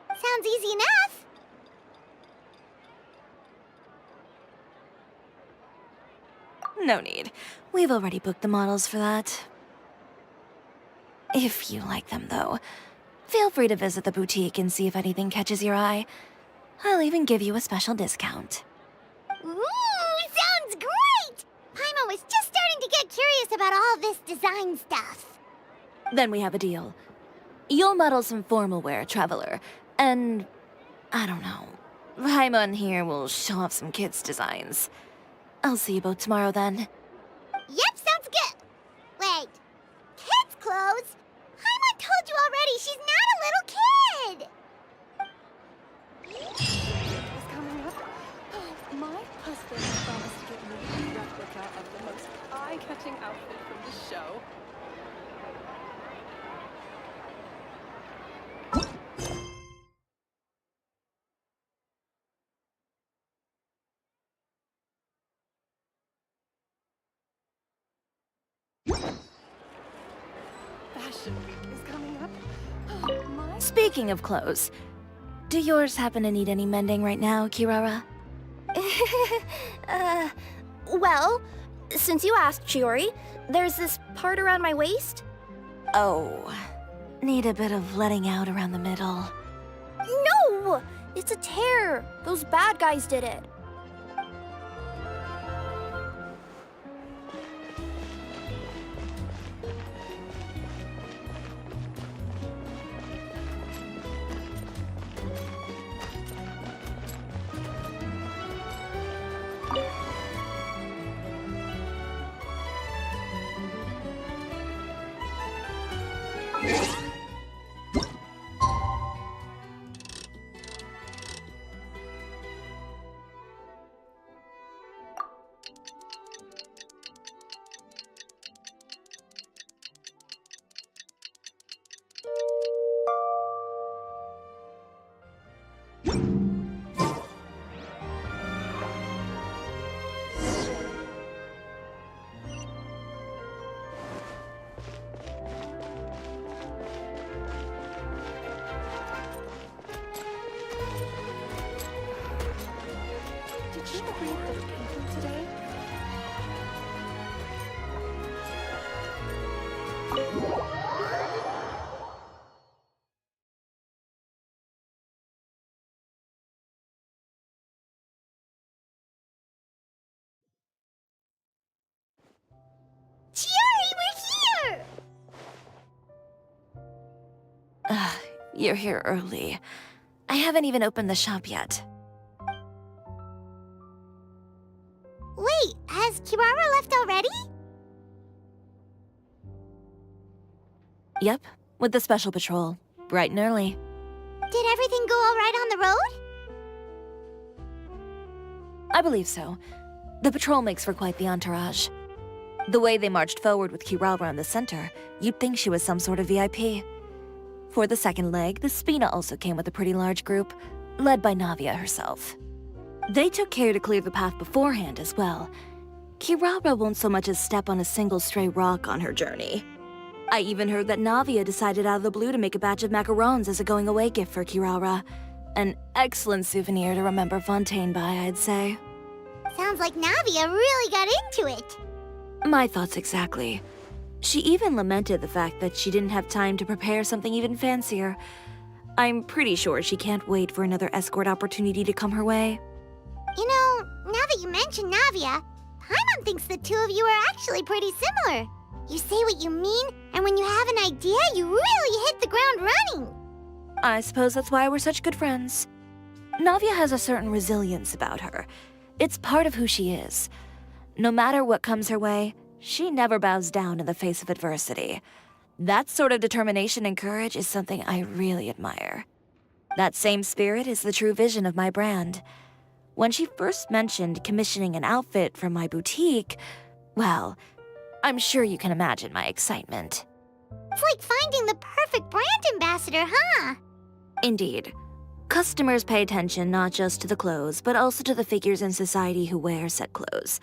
Sounds easy enough. No need. We've already booked the models for that. If you like them, though, feel free to visit the boutique and see if anything catches your eye. I'll even give you a special discount. Ooh, sounds great! Paimon was just starting to get curious about all this design stuff. Then we have a deal. You'll model some formal wear, Traveler, and I don't know. Paimon here will show off some kids' designs. I'll see you both tomorrow then. Yep, sounds good. Wait, kids' clothes? Paimon told you already she's not a little kid. Coming up. My husband promised to get me a replica of the most eye-catching outfit from the show. Fashion Week is coming up. Speaking of clothes, do yours happen to need any mending right now, Kirara? Well, since you asked, Chiori, there's this part around my waist. Oh, need a bit of letting out around the middle. No! It's a tear. Those bad guys did it. Did you bring her people today? Chiori, we're here! You're here early. I haven't even opened the shop yet. Wait, has Kirara left already? Yep, with the special patrol. Bright and early. Did everything go all right on the road? I believe so. The patrol makes for quite the entourage. The way they marched forward with Kirara in the center, you'd think she was some sort of VIP. For the second leg, the Spina also came with a pretty large group, led by Navia herself. They took care to clear the path beforehand as well. Kirara won't so much as step on a single stray rock on her journey. I even heard that Navia decided out of the blue to make a batch of macarons as a going-away gift for Kirara. An excellent souvenir to remember Fontaine by, I'd say. Sounds like Navia really got into it. My thoughts exactly. She even lamented the fact that she didn't have time to prepare something even fancier. I'm pretty sure she can't wait for another escort opportunity to come her way. You know, now that you mention Navia, Paimon thinks the two of you are actually pretty similar. You say what you mean, and when you have an idea, you really hit the ground running. I suppose that's why we're such good friends. Navia has a certain resilience about her. It's part of who she is. No matter what comes her way, she never bows down in the face of adversity. That sort of determination and courage is something I really admire. That same spirit is the true vision of my brand. When she first mentioned commissioning an outfit from my boutique, well, I'm sure you can imagine my excitement. It's like finding the perfect brand ambassador, huh? Indeed. Customers pay attention not just to the clothes, but also to the figures in society who wear said clothes.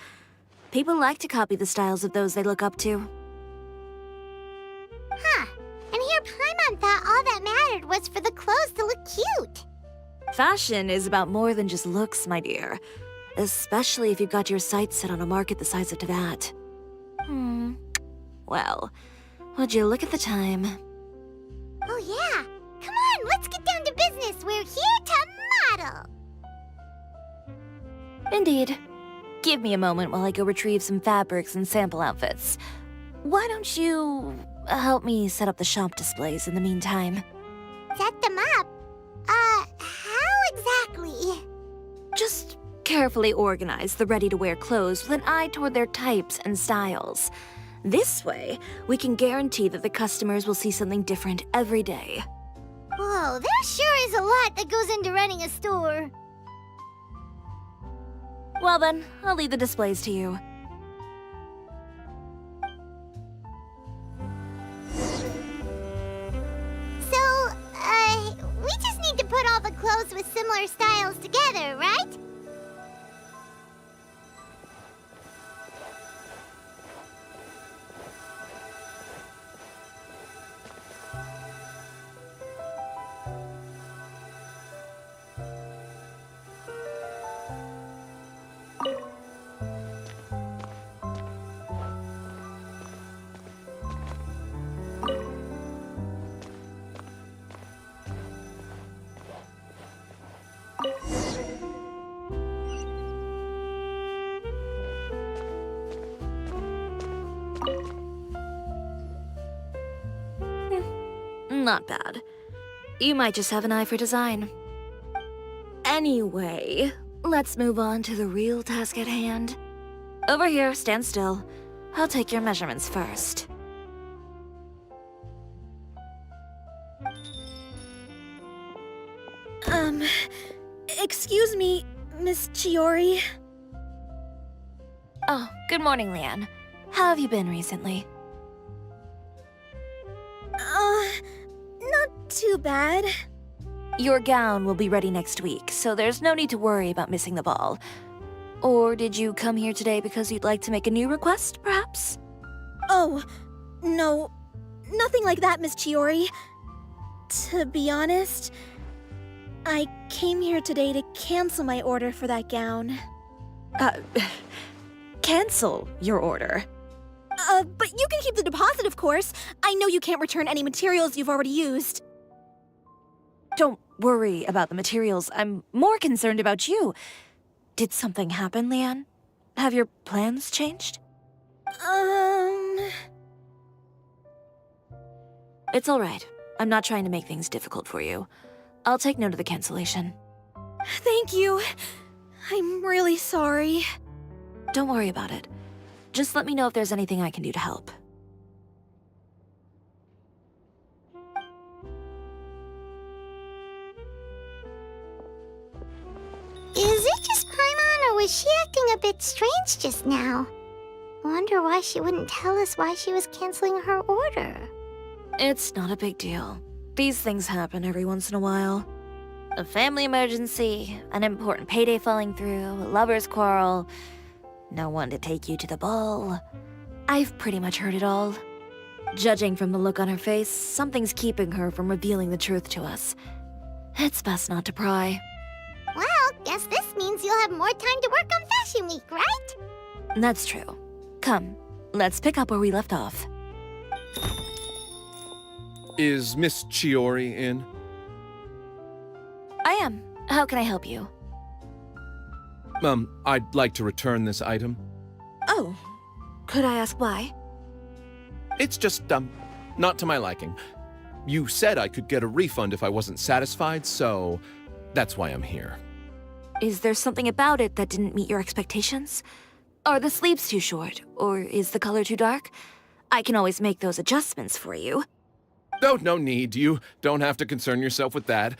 People like to copy the styles of those they look up to. Huh. And here Paimon thought all that mattered was for the clothes to look cute. Fashion is about more than just looks, my dear. Especially if you've got your sights set on a market the size of Teyvat. Well, would you look at the time? Oh yeah. Come on, let's get down to business. We're here to model. Indeed. Give me a moment while I go retrieve some fabrics and sample outfits. Why don't you help me set up the shop displays in the meantime? Set them up? How exactly? Just carefully organize the ready-to-wear clothes with an eye toward their types and styles. This way, we can guarantee that the customers will see something different every day. Whoa, there sure is a lot that goes into running a store. Well then, I'll leave the displays to you. So, we just need to put all the clothes with similar styles together, right? Not bad. You might just have an eye for design. Anyway, let's move on to the real task at hand. Over here, stand still. I'll take your measurements first. Excuse me, Miss Chiori. Oh, good morning, Leanne. How have you been recently? Not too bad. Your gown will be ready next week, so there's no need to worry about missing the ball. Or did you come here today because you'd like to make a new request, perhaps? Oh, no. Nothing like that, Miss Chiori. To be honest, I came here today to cancel my order for that gown. Cancel your order. But you can keep the deposit, of course. I know you can't return any materials you've already used. Don't worry about the materials. I'm more concerned about you. Did something happen, Leanne? Have your plans changed? It's all right. I'm not trying to make things difficult for you. I'll take note of the cancellation. Thank you. I'm really sorry. Don't worry about it. Just let me know if there's anything I can do to help. Is it just Paimon, or was she acting a bit strange just now? Wonder why she wouldn't tell us why she was canceling her order. It's not a big deal. These things happen every once in a while. A family emergency, an important payday falling through, a lover's quarrel, no one to take you to the ball. I've pretty much heard it all. Judging from the look on her face, something's keeping her from revealing the truth to us. It's best not to pry. Well, guess this means you'll have more time to work on Fashion Week, right? That's true. Come, let's pick up where we left off. Is Miss Chiori in? I am. How can I help you? I'd like to return this item. Oh, could I ask why? It's just, not to my liking. You said I could get a refund if I wasn't satisfied, so that's why I'm here. Is there something about it that didn't meet your expectations? Are the sleeves too short, or is the color too dark? I can always make those adjustments for you. Oh, no need. You don't have to concern yourself with that.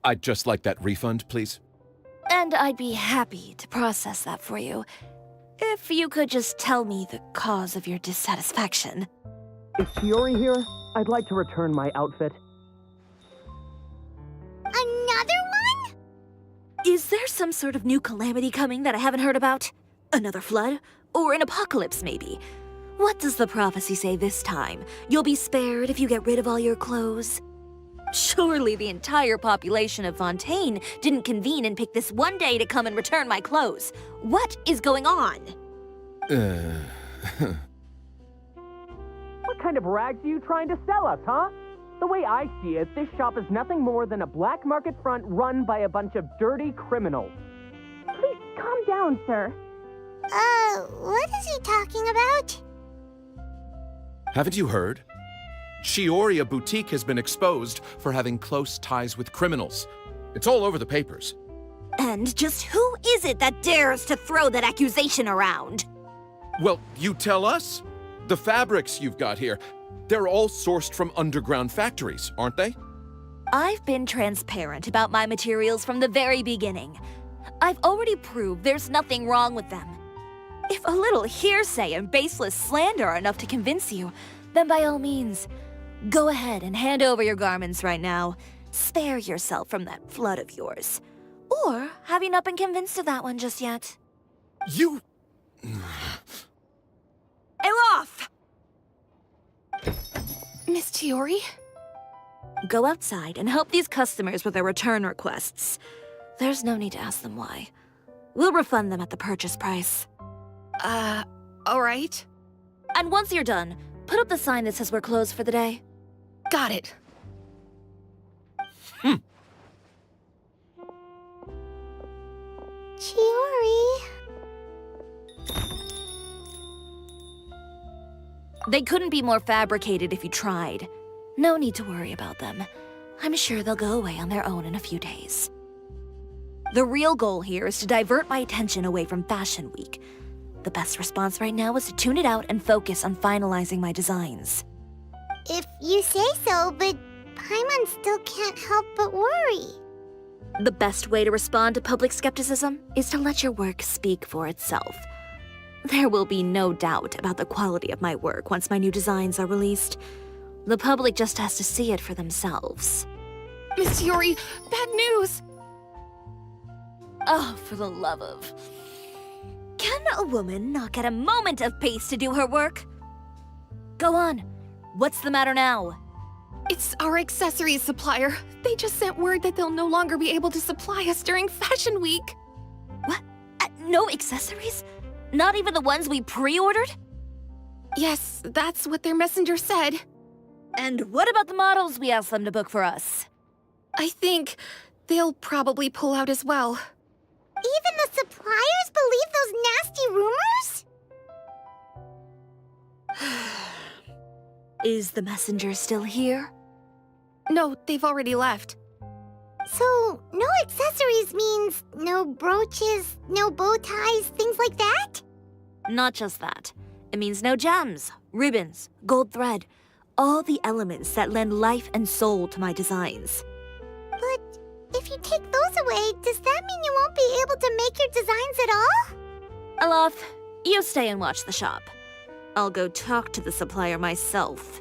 I'd just like that refund, please. And I'd be happy to process that for you. If you could just tell me the cause of your dissatisfaction. Is Chiori here? I'd like to return my outfit. Another one? Is there some sort of new calamity coming that I haven't heard about? Another flood? Or an apocalypse, maybe? What does the prophecy say this time? You'll be spared if you get rid of all your clothes? Surely the entire population of Fontaine didn't convene and pick this one day to come and return my clothes. What is going on? What kind of rags are you trying to sell us, huh? The way I see it, this shop is nothing more than a black market front run by a bunch of dirty criminals. Please calm down, sir. What is he talking about? Haven't you heard? Chioriya Boutique has been exposed for having close ties with criminals. It's all over the papers. And just who is it that dares to throw that accusation around? Well, you tell us. The fabrics you've got here, they're all sourced from underground factories, aren't they? I've been transparent about my materials from the very beginning. I've already proved there's nothing wrong with them. If a little hearsay and baseless slander are enough to convince you, then by all means, go ahead and hand over your garments right now. Spare yourself from that flood of yours. Or have you not been convinced of that one just yet? You... Elof! Miss Chiori? Go outside and help these customers with their return requests. There's no need to ask them why. We'll refund them at the purchase price. Alright. And once you're done, put up the sign that says we're closed for the day. Got it. Chiori. They couldn't be more fabricated if you tried. No need to worry about them. I'm sure they'll go away on their own in a few days. The real goal here is to divert my attention away from Fashion Week. The best response right now is to tune it out and focus on finalizing my designs. If you say so, but Paimon still can't help but worry. The best way to respond to public skepticism is to let your work speak for itself. There will be no doubt about the quality of my work once my new designs are released. The public just has to see it for themselves. Miss Chiori, bad news! Oh, for the love of... Can a woman not get a moment of peace to do her work? Go on. What's the matter now? It's our accessories supplier. They just sent word that they'll no longer be able to supply us during Fashion Week. What? No accessories? Not even the ones we pre-ordered? Yes, that's what their messenger said. And what about the models we asked them to book for us? I think they'll probably pull out as well. Even the suppliers believe those nasty rumors? Is the messenger still here? No, they've already left. So, no accessories means no brooches, no bow ties, things like that? Not just that. It means no gems, ribbons, gold thread, all the elements that lend life and soul to my designs. But if you take those away, does that mean you won't be able to make your designs at all? Alaf, you stay and watch the shop. I'll go talk to the supplier myself.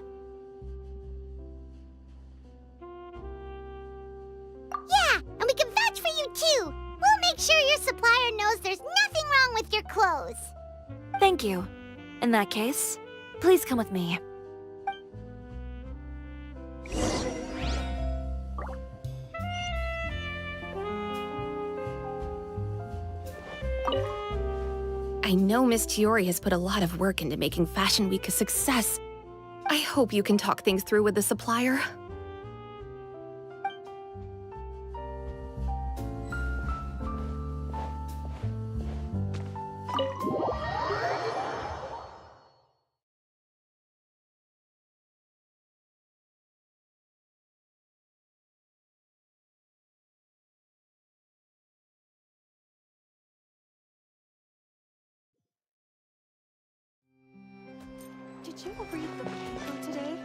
Yeah, and we can vouch for you too. We'll make sure your supplier knows there's nothing wrong with your clothes. Thank you. In that case, please come with me. I know Miss Chiori has put a lot of work into making Fashion Week a success. I hope you can talk things through with the supplier. Did you read the paper today?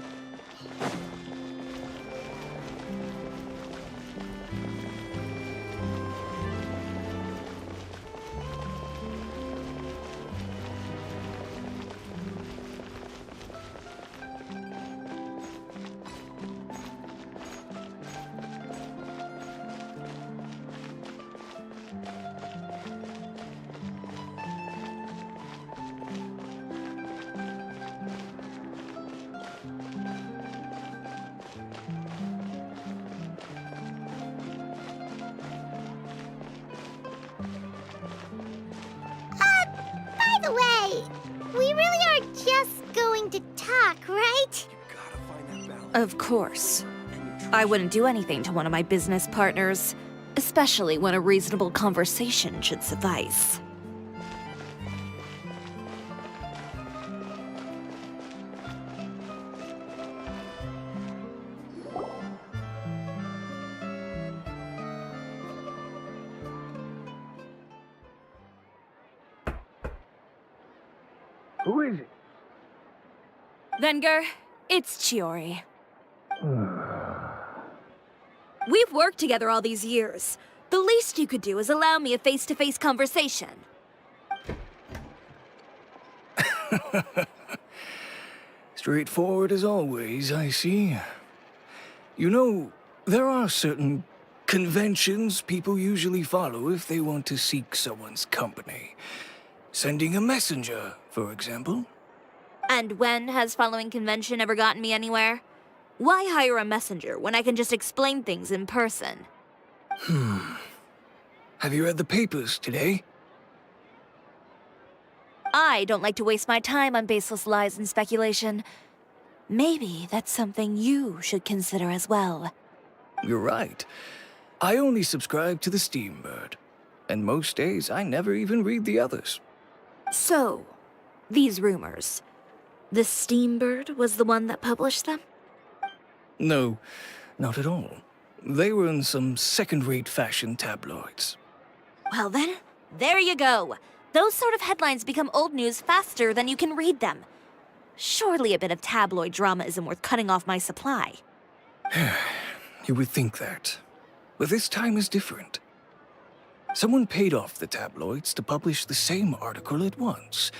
By the way, we really are just going to talk, right? Of course. I wouldn't do anything to one of my business partners, especially when a reasonable conversation should suffice. Who is it? Venger, it's Chiori. We've worked together all these years. The least you could do is allow me a face-to-face conversation. Straightforward as always, I see. You know, there are certain conventions people usually follow if they want to seek someone's company. Sending a messenger, for example. And when has following convention ever gotten me anywhere? Why hire a messenger when I can just explain things in person? Have you read the papers today? I don't like to waste my time on baseless lies and speculation. Maybe that's something you should consider as well. You're right. I only subscribe to the Steambird. And most days, I never even read the others. So, these rumors. The Steambird was the one that published them? No, not at all. They were in some second-rate fashion tabloids. Well then, there you go. Those sort of headlines become old news faster than you can read them. Surely a bit of tabloid drama isn't worth cutting off my supply. You would think that. But this time is different. Someone paid off the tabloids to publish the same article at once.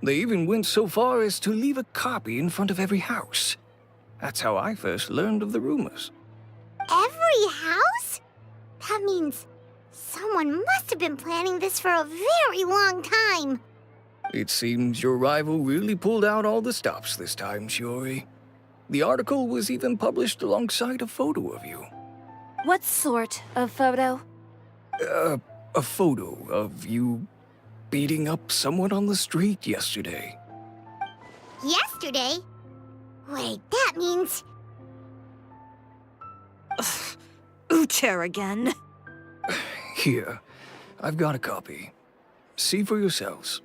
They even went so far as to leave a copy in front of every house. That's how I first learned of the rumors. Every Chiori house? That means someone must have been planning this for a very long time. It seems your rival really pulled out all the stops this time, Chiori. The article was even published alongside a photo of you. What sort of photo? A photo of you beating up someone on the street yesterday. Yesterday? Wait, that means... Ucher again. Here, I've got a copy. See for yourselves.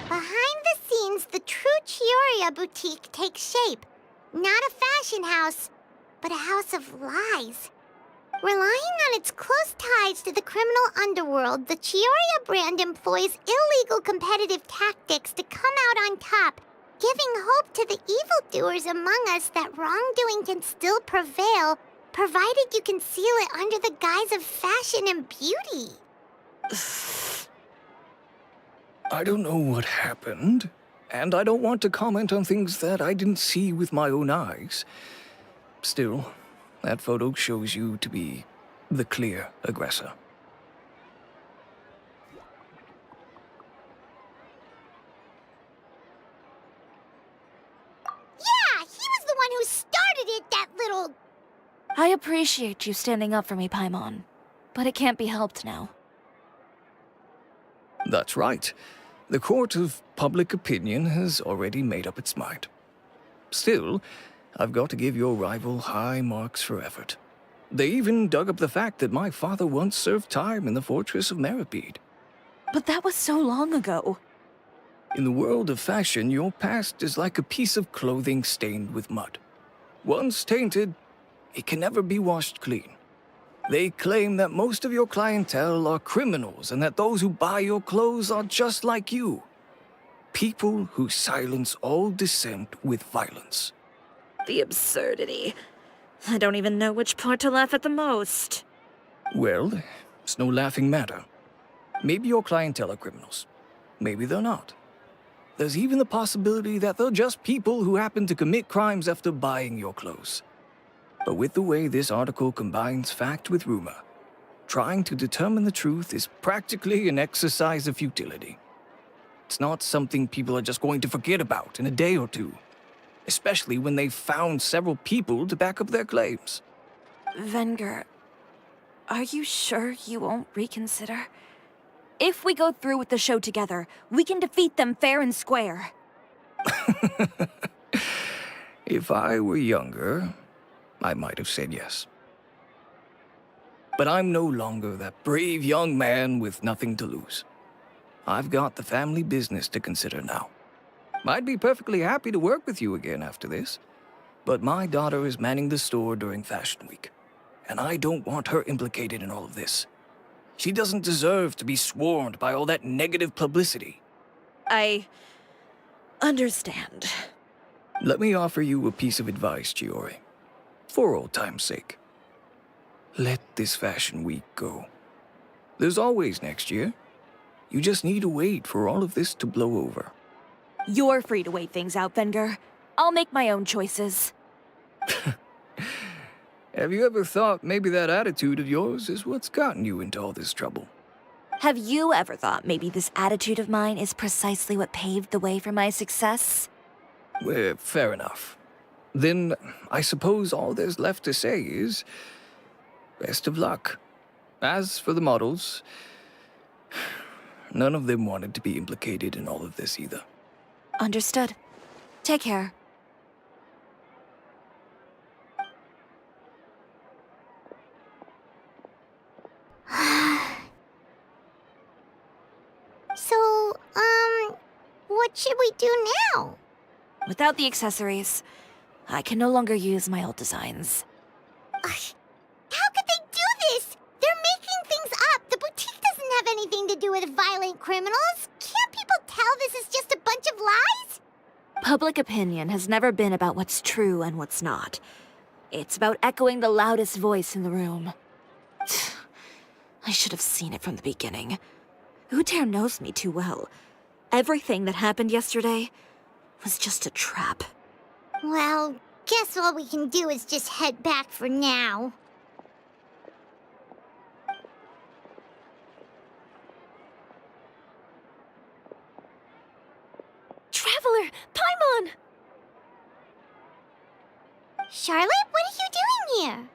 Behind the scenes, the true Chioriya Boutique takes shape. Not a fashion house, but a house of lies. Relying on its close ties to the criminal underworld, the Chioriya brand employs illegal competitive tactics to come out on top, giving hope to the evildoers among us that wrongdoing can still prevail, provided you conceal it under the guise of fashion and beauty. I don't know what happened, and I don't want to comment on things that I didn't see with my own eyes. Still, that photo shows you to be the clear aggressor. Yeah, he was the one who started it, that little... I appreciate you standing up for me, Paimon, but it can't be helped now. That's right. The court of public opinion has already made up its mind. Still, I've got to give your rival high marks for effort. They even dug up the fact that my father once served time in the fortress of Meripede. But that was so long ago. In the world of fashion, your past is like a piece of clothing stained with mud. Once tainted, it can never be washed clean. They claim that most of your clientele are criminals and that those who buy your clothes are just like you. People who silence all dissent with violence. The absurdity. I don't even know which part to laugh at the most. Well, it's no laughing matter. Maybe your clientele are criminals. Maybe they're not. There's even the possibility that they're just people who happen to commit crimes after buying your clothes. But with the way this article combines fact with rumor, trying to determine the truth is practically an exercise of futility. It's not something people are just going to forget about in a day or two, especially when they've found several people to back up their claims. Venger, are you sure you won't reconsider? If we go through with the show together, we can defeat them fair and square. If I were younger, I might have said yes. But I'm no longer that brave young man with nothing to lose. I've got the family business to consider now. I'd be perfectly happy to work with you again after this, but my daughter is manning the store during Fashion Week, and I don't want her implicated in all of this. She doesn't deserve to be swarmed by all that negative publicity. I understand. Let me offer you a piece of advice, Chiori. For old time's sake. Let this Fashion Week go. There's always next year. You just need to wait for all of this to blow over. You're free to wait things out, Venger. I'll make my own choices. Have you ever thought maybe that attitude of yours is what's gotten you into all this trouble? Have you ever thought maybe this attitude of mine is precisely what paved the way for my success? Well, fair enough. Then I suppose all there's left to say is, best of luck. As for the models, none of them wanted to be implicated in all of this either. Understood. Take care. So, what should we do now? Without the accessories, I can no longer use my old designs. How could they do this? They're making things up. The boutique doesn't have anything to do with violent criminals. Can't people tell this is just a bunch of lies? Public opinion has never been about what's true and what's not. It's about echoing the loudest voice in the room. I should have seen it from the beginning. Uter knows me too well. Everything that happened yesterday was just a trap. Well, guess all we can do is just head back for now. Traveler! Paimon! Charlotte, what are you doing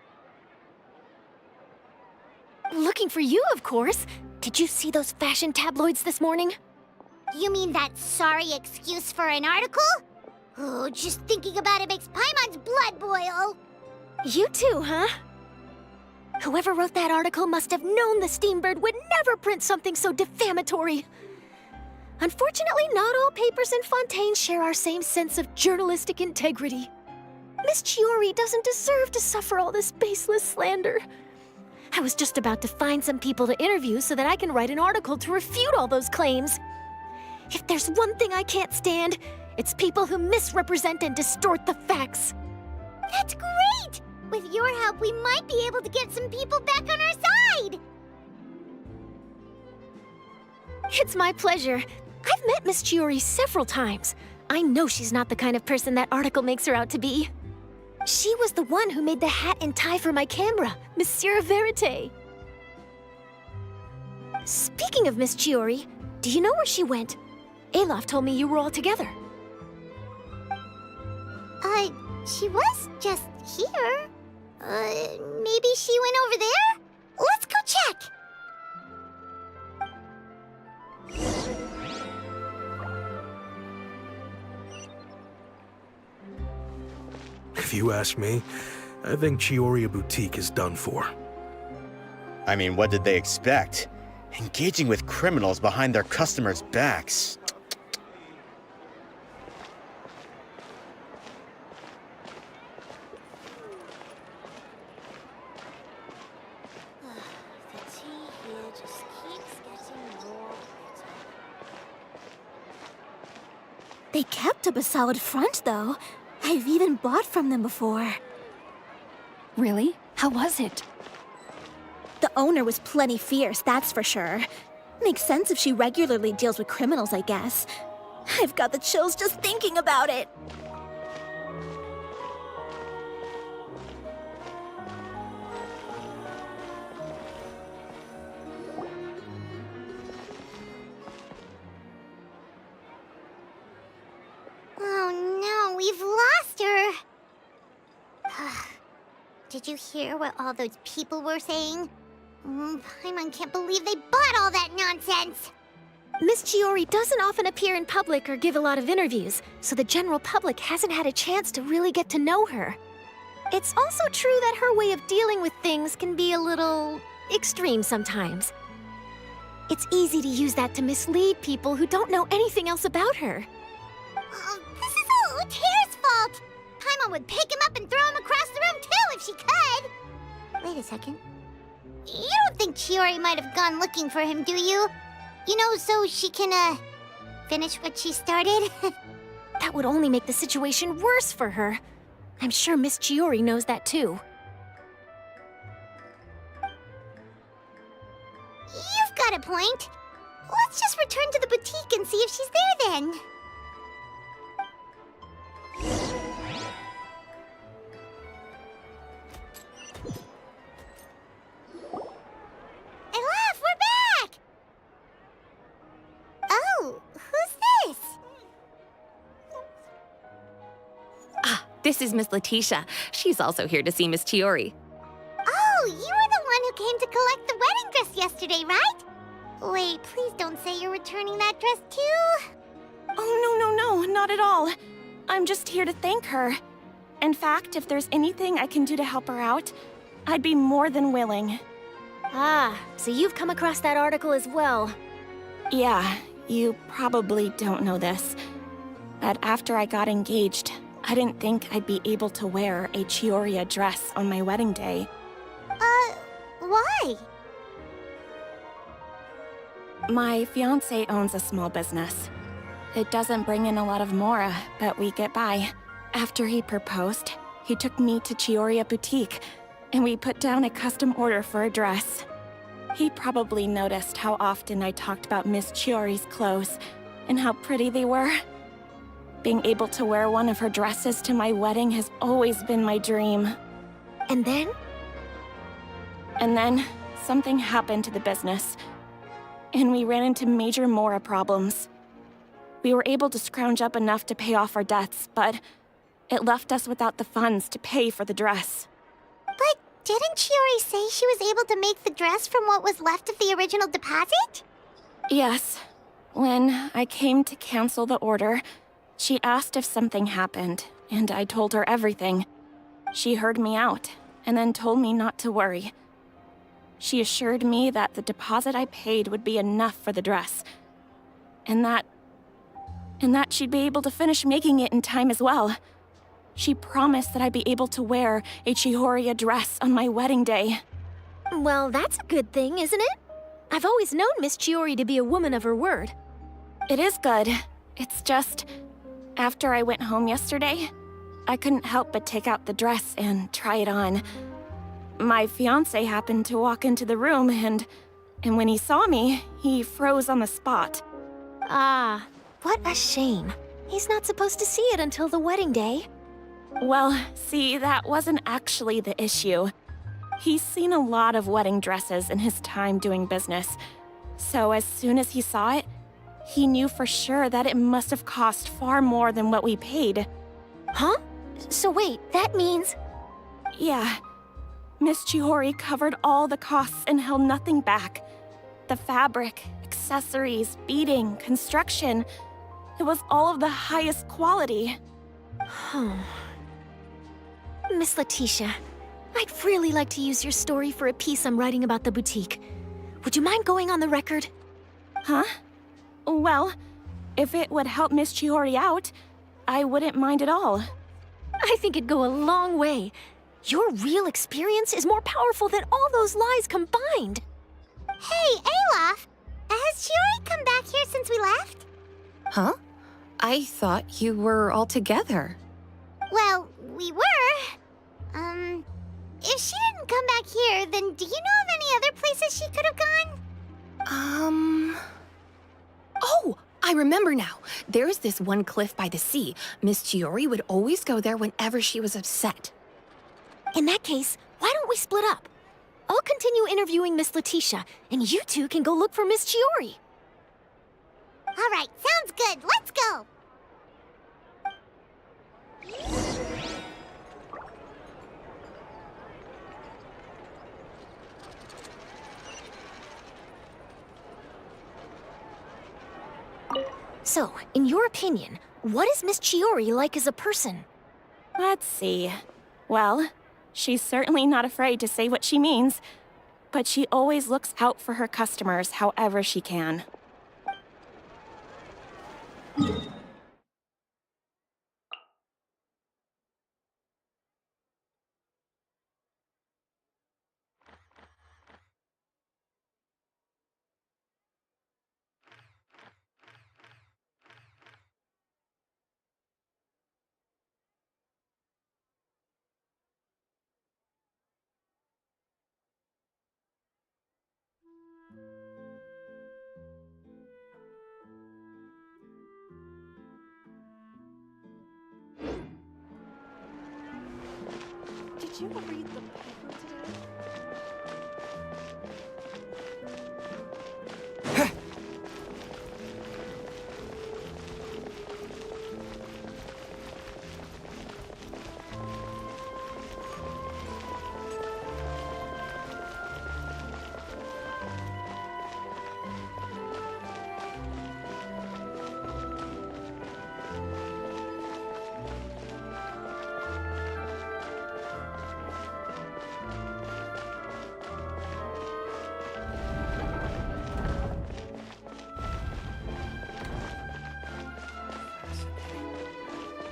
here? Looking for you, of course. Did you see those fashion tabloids this morning? You mean that sorry excuse for an article? Oh, just thinking about it makes Paimon's blood boil. You too, huh? Whoever wrote that article must have known the Steambird would never print something so defamatory. Unfortunately, not all papers in Fontaine share our same sense of journalistic integrity. Miss Chiori doesn't deserve to suffer all this baseless slander. I was just about to find some people to interview so that I can write an article to refute all those claims. If there's one thing I can't stand, it's people who misrepresent and distort the facts. That's great! With your help, we might be able to get some people back on our side! It's my pleasure. I've met Miss Chiori several times. I know she's not the kind of person that article makes her out to be. She was the one who made the hat and tie for my camera, Monsieur Verite. Speaking of Miss Chiori, do you know where she went? Alof told me you were all together. She was just here. Maybe she went over there? Let's go check! If you ask me, I think Chioriya Boutique is done for. I mean, what did they expect? Engaging with criminals behind their customers' backs. They kept up a solid front, though. I've even bought from them before. Really? How was it? The owner was plenty fierce, that's for sure. Makes sense if she regularly deals with criminals, I guess. I've got the chills just thinking about it. Oh no, we've lost her. Did you hear what all those people were saying? Paimon can't believe they bought all that nonsense. Miss Chiori doesn't often appear in public or give a lot of interviews, so the general public hasn't had a chance to really get to know her. It's also true that her way of dealing with things can be a little extreme sometimes. It's easy to use that to mislead people who don't know anything else about her. This is all Tara's fault! Paimon would pick him up and throw him across the room too if she could! Wait a second. You don't think Chiori might have gone looking for him, do you? You know, so she can, finish what she started? That would only make the situation worse for her. I'm sure Miss Chiori knows that too. You've got a point. Let's just return to the boutique and see if she's there then. Elaf, we're back! Oh, who's this? This is Miss Letitia. She's also here to see Miss Chiori. Oh, you were the one who came to collect the wedding dress yesterday, right? Wait, please don't say you're returning that dress too. Oh, no, not at all. I'm just here to thank her. In fact, if there's anything I can do to help her out, I'd be more than willing. Ah, so you've come across that article as well. Yeah, you probably don't know this, but after I got engaged, I didn't think I'd be able to wear a Chioriya dress on my wedding day. Why? My fiancé owns a small business. It doesn't bring in a lot of mora, but we get by. After he proposed, he took me to Chioriya Boutique, and we put down a custom order for a dress. He probably noticed how often I talked about Miss Chiori's clothes, and how pretty they were. Being able to wear one of her dresses to my wedding has always been my dream. And then? And then, something happened to the business, and we ran into major mora problems. We were able to scrounge up enough to pay off our debts, but it left us without the funds to pay for the dress. But didn't Chiori say she was able to make the dress from what was left of the original deposit? Yes. When I came to cancel the order, she asked if something happened, and I told her everything. She heard me out, and then told me not to worry. She assured me that the deposit I paid would be enough for the dress, and that she'd be able to finish making it in time as well. She promised that I'd be able to wear a Chioriya dress on my wedding day. Well, that's a good thing, isn't it? I've always known Miss Chiori to be a woman of her word. It is good. It's just, after I went home yesterday, I couldn't help but take out the dress and try it on. My fiancé happened to walk into the room, and when he saw me, he froze on the spot. Ah, what a shame. He's not supposed to see it until the wedding day. Well, see, that wasn't actually the issue. He's seen a lot of wedding dresses in his time doing business, so as soon as he saw it, he knew for sure that it must have cost far more than what we paid. Huh? So wait, that means... Yeah. Miss Chiori covered all the costs and held nothing back. The fabric, accessories, beading, construction. It was all of the highest quality. Miss Letitia, I'd really like to use your story for a piece I'm writing about the boutique. Would you mind going on the record? Huh? Well, if it would help Miss Chiori out, I wouldn't mind at all. I think it'd go a long way. Your real experience is more powerful than all those lies combined. Hey, Olaf! Has Chiori come back here since we left? Huh? I thought you were all together. Well, we were. If she didn't come back here, then do you know of any other places she could have gone? Oh, I remember now. There's this one cliff by the sea. Miss Chiori would always go there whenever she was upset. In that case, why don't we split up? I'll continue interviewing Miss Letitia, and you two can go look for Miss Chiori. All right, sounds good. Let's go. So, in your opinion, what is Miss Chiori like as a person? Let's see. Well, she's certainly not afraid to say what she means, but she always looks out for her customers however she can. Did you read the paper today?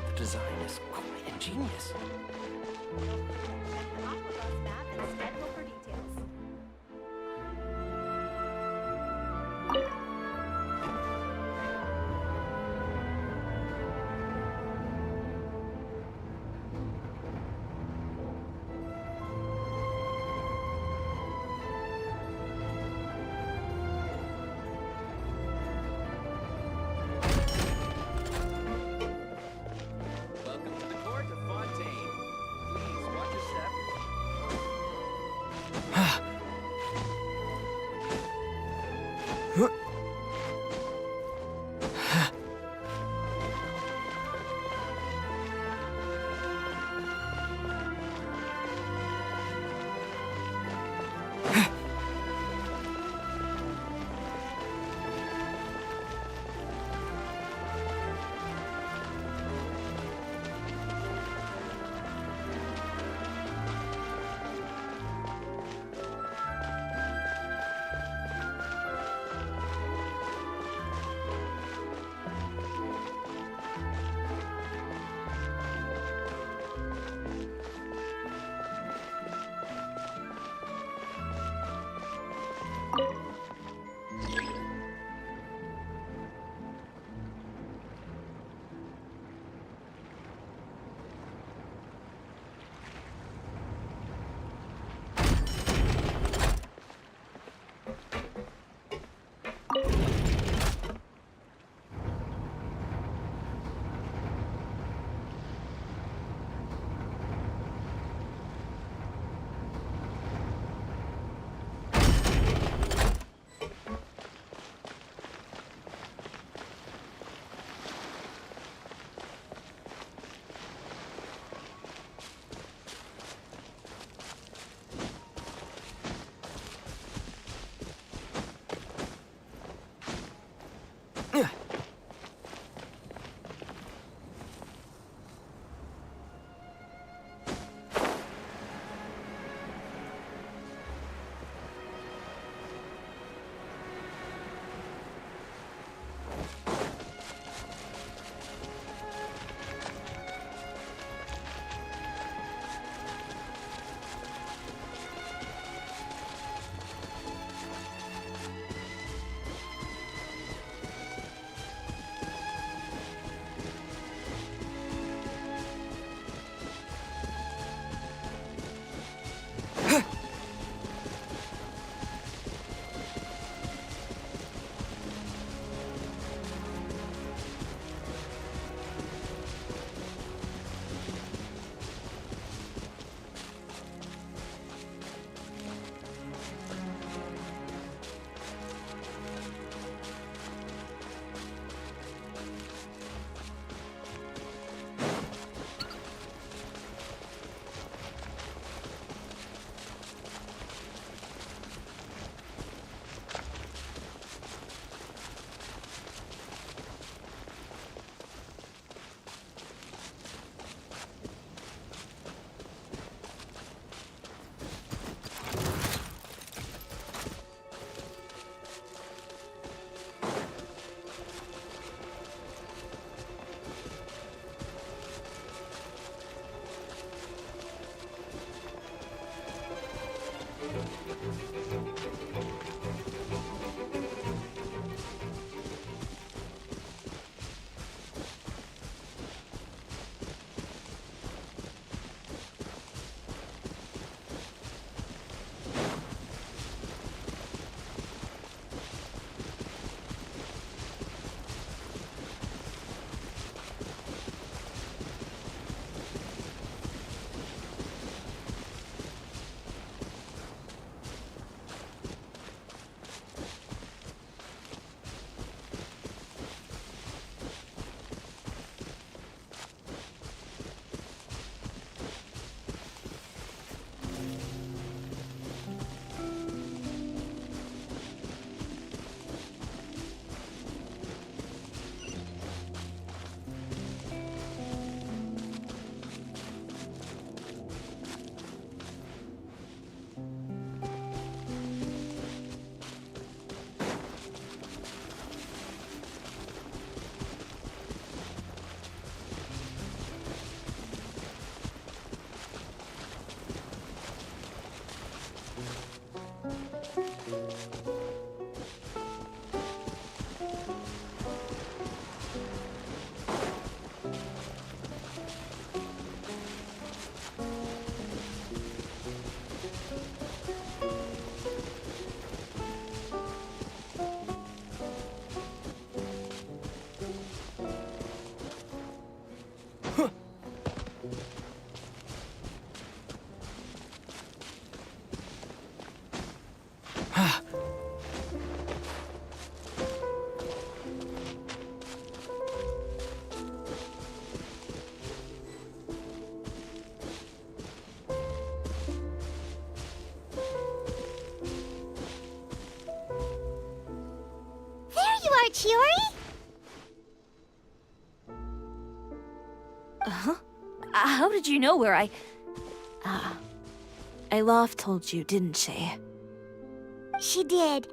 The design is quite ingenious. Chiori? Huh? How did you know where I... Aloft told you, didn't she? She did.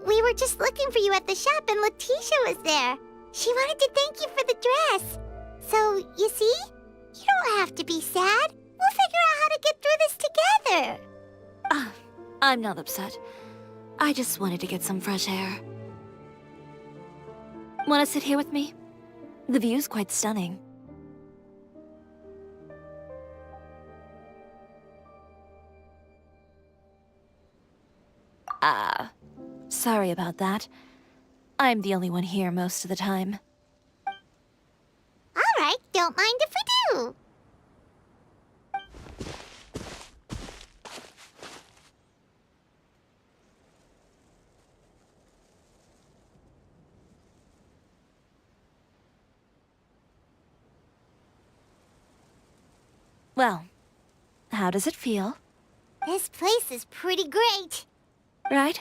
We were just looking for you at the shop and Letitia was there. She wanted to thank you for the dress. So, you see? You don't have to be sad. We'll figure out how to get through this together. I'm not upset. I just wanted to get some fresh air. Want to sit here with me? The view's quite stunning. Sorry about that. I'm the only one here most of the time. All right, don't mind if we do. Well, how does it feel? This place is pretty great. Right?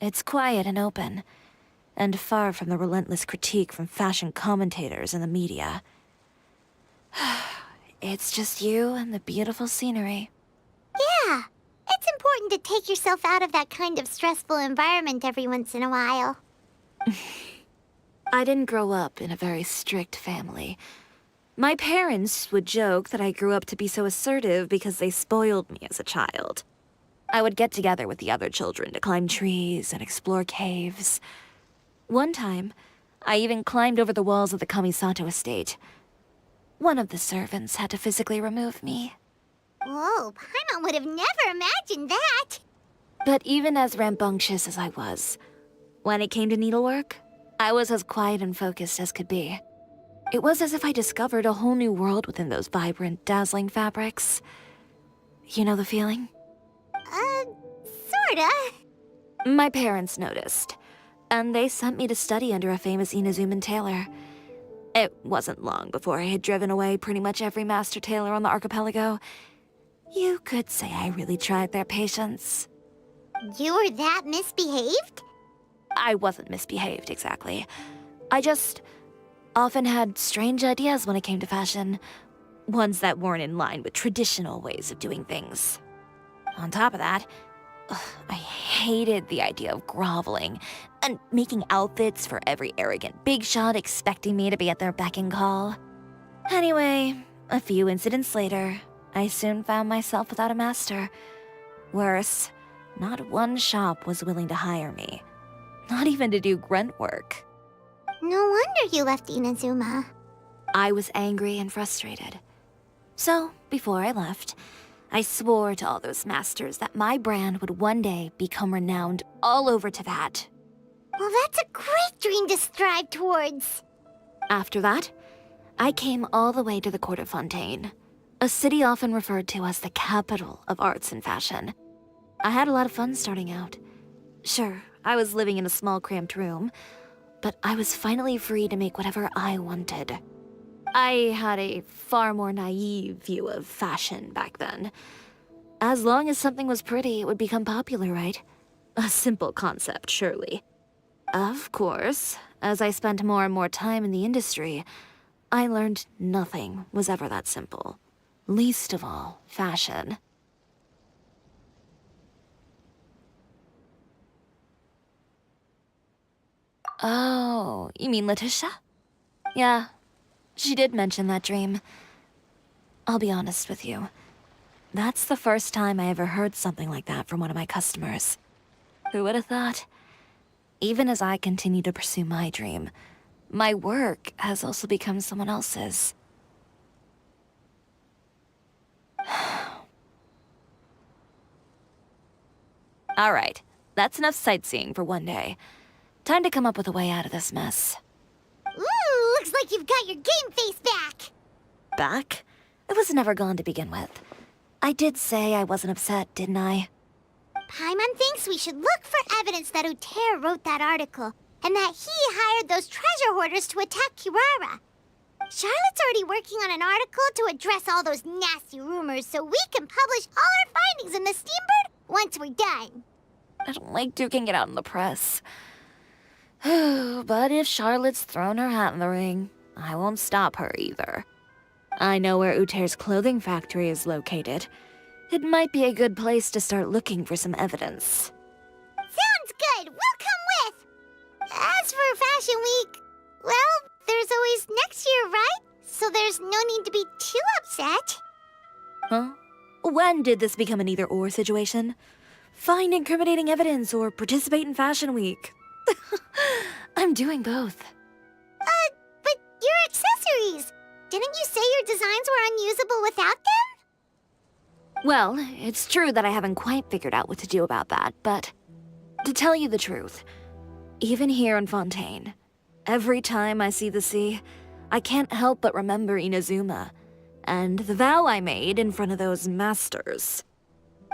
It's quiet and open, and far from the relentless critique from fashion commentators and the media. It's just you and the beautiful scenery. Yeah, it's important to take yourself out of that kind of stressful environment every once in a while. I didn't grow up in a very strict family. My parents would joke that I grew up to be so assertive because they spoiled me as a child. I would get together with the other children to climb trees and explore caves. One time, I even climbed over the walls of the Kamisato estate. One of the servants had to physically remove me. Whoa, Paimon would have never imagined that. But even as rambunctious as I was, when it came to needlework, I was as quiet and focused as could be. It was as if I discovered a whole new world within those vibrant, dazzling fabrics. You know the feeling? Sorta. My parents noticed, and they sent me to study under a famous Inazuman tailor. It wasn't long before I had driven away pretty much every master tailor on the archipelago. You could say I really tried their patience. You were that misbehaved? I wasn't misbehaved, exactly. I just often had strange ideas when it came to fashion. Ones that weren't in line with traditional ways of doing things. On top of that, I hated the idea of groveling and making outfits for every arrogant big shot expecting me to be at their beck and call. Anyway, a few incidents later, I soon found myself without a master. Worse, not one shop was willing to hire me. Not even to do grunt work. No wonder you left Inazuma. I was angry and frustrated. So, before I left, I swore to all those masters that my brand would one day become renowned all over Teyvat. Well, that's a great dream to strive towards. After that, I came all the way to the court of Fontaine, a city often referred to as the capital of arts and fashion. I had a lot of fun starting out. Sure, I was living in a small cramped room, but I was finally free to make whatever I wanted. I had a far more naive view of fashion back then. As long as something was pretty, it would become popular, right? A simple concept, surely. Of course, as I spent more and more time in the industry, I learned nothing was ever that simple. Least of all, fashion. Oh, you mean Letitia? Yeah. She did mention that dream. I'll be honest with you. That's the first time I ever heard something like that from one of my customers. Who would have thought? Even as I continue to pursue my dream, my work has also become someone else's. All right, that's enough sightseeing for one day. Time to come up with a way out of this mess. Ooh, looks like you've got your game face back. Back? It was never gone to begin with. I did say I wasn't upset, didn't I? Paimon thinks we should look for evidence that Uter wrote that article, and that he hired those treasure hoarders to attack Kirara. Charlotte's already working on an article to address all those nasty rumors so we can publish all our findings in the Steambird once we're done. I don't like duking it out in the press. But if Charlotte's thrown her hat in the ring, I won't stop her either. I know where Uter's clothing factory is located. It might be a good place to start looking for some evidence. Sounds good! We'll come with! As for Fashion Week, well, there's always next year, right? So there's no need to be too upset. Huh? When did this become an either-or situation? Find incriminating evidence or participate in Fashion Week. I'm doing both. But your accessories! Didn't you say your designs were unusable without them? Well, it's true that I haven't quite figured out what to do about that, but to tell you the truth, even here in Fontaine, every time I see the sea, I can't help but remember Inazuma and the vow I made in front of those masters.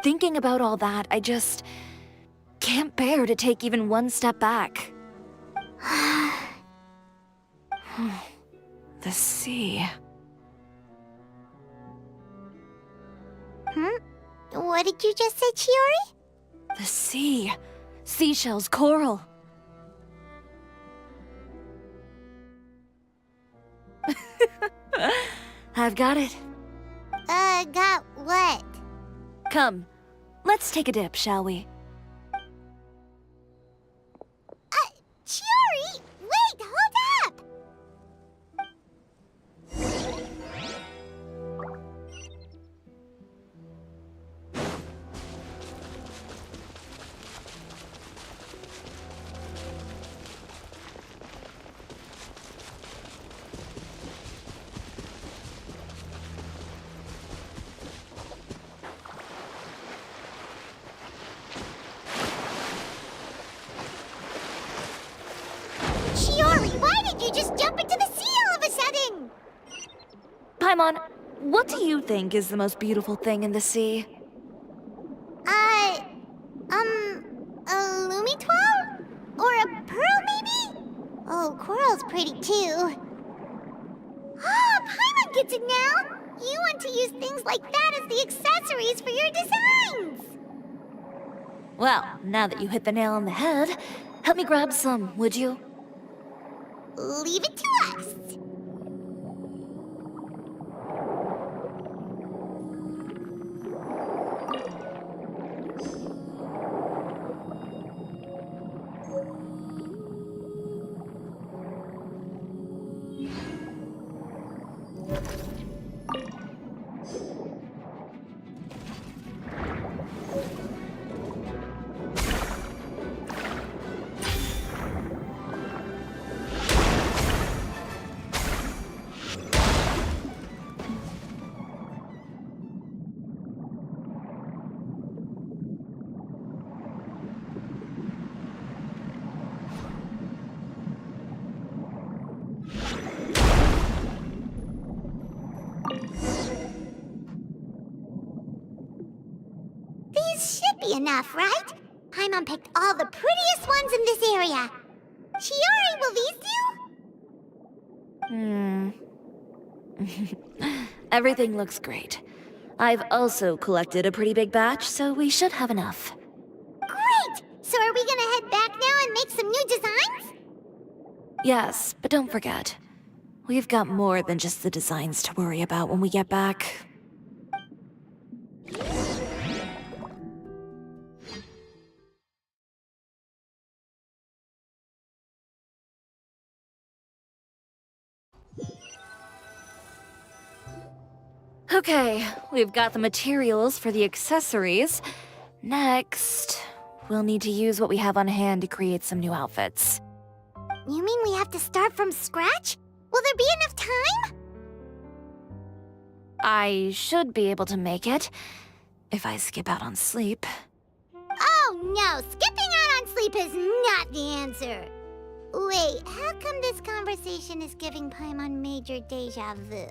Thinking about all that, I just can't bear to take even one step back. The sea. What did you just say, Chiori? The sea. Seashells, coral. I've got it. Got what? Come, let's take a dip, shall we? Chiori! Wait, hold up! Chiori, why did you just jump into the sea all of a sudden? Paimon, what do you think is the most beautiful thing in the sea? A Lumitoile? Or a pearl, maybe? Oh, coral's pretty too. Oh, Paimon gets it now! You want to use things like that as the accessories for your designs! Well, now that you hit the nail on the head, help me grab some, would you? Leave it to us! Enough, right? Paimon picked all the prettiest ones in this area. Chiori, will these do? Everything looks great. I've also collected a pretty big batch, so we should have enough. Great! So are we gonna head back now and make some new designs? Yes, but don't forget, we've got more than just the designs to worry about when we get back. Okay, we've got the materials for the accessories. Next, we'll need to use what we have on hand to create some new outfits. You mean we have to start from scratch? Will there be enough time? I should be able to make it, if I skip out on sleep. Oh no, skipping out on sleep is not the answer. Wait, how come this conversation is giving Paimon major deja vu?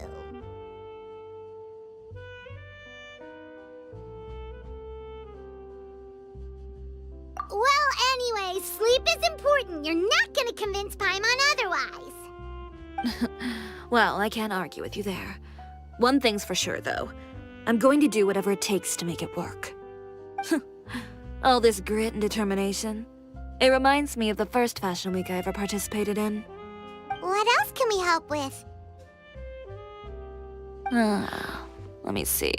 guys, sleep is important. You're not gonna convince Paimon otherwise. Well, I can't argue with you there. One thing's for sure, though. I'm going to do whatever it takes to make it work. All this grit and determination. It reminds me of the first fashion week I ever participated in. What else can we help with? Let me see.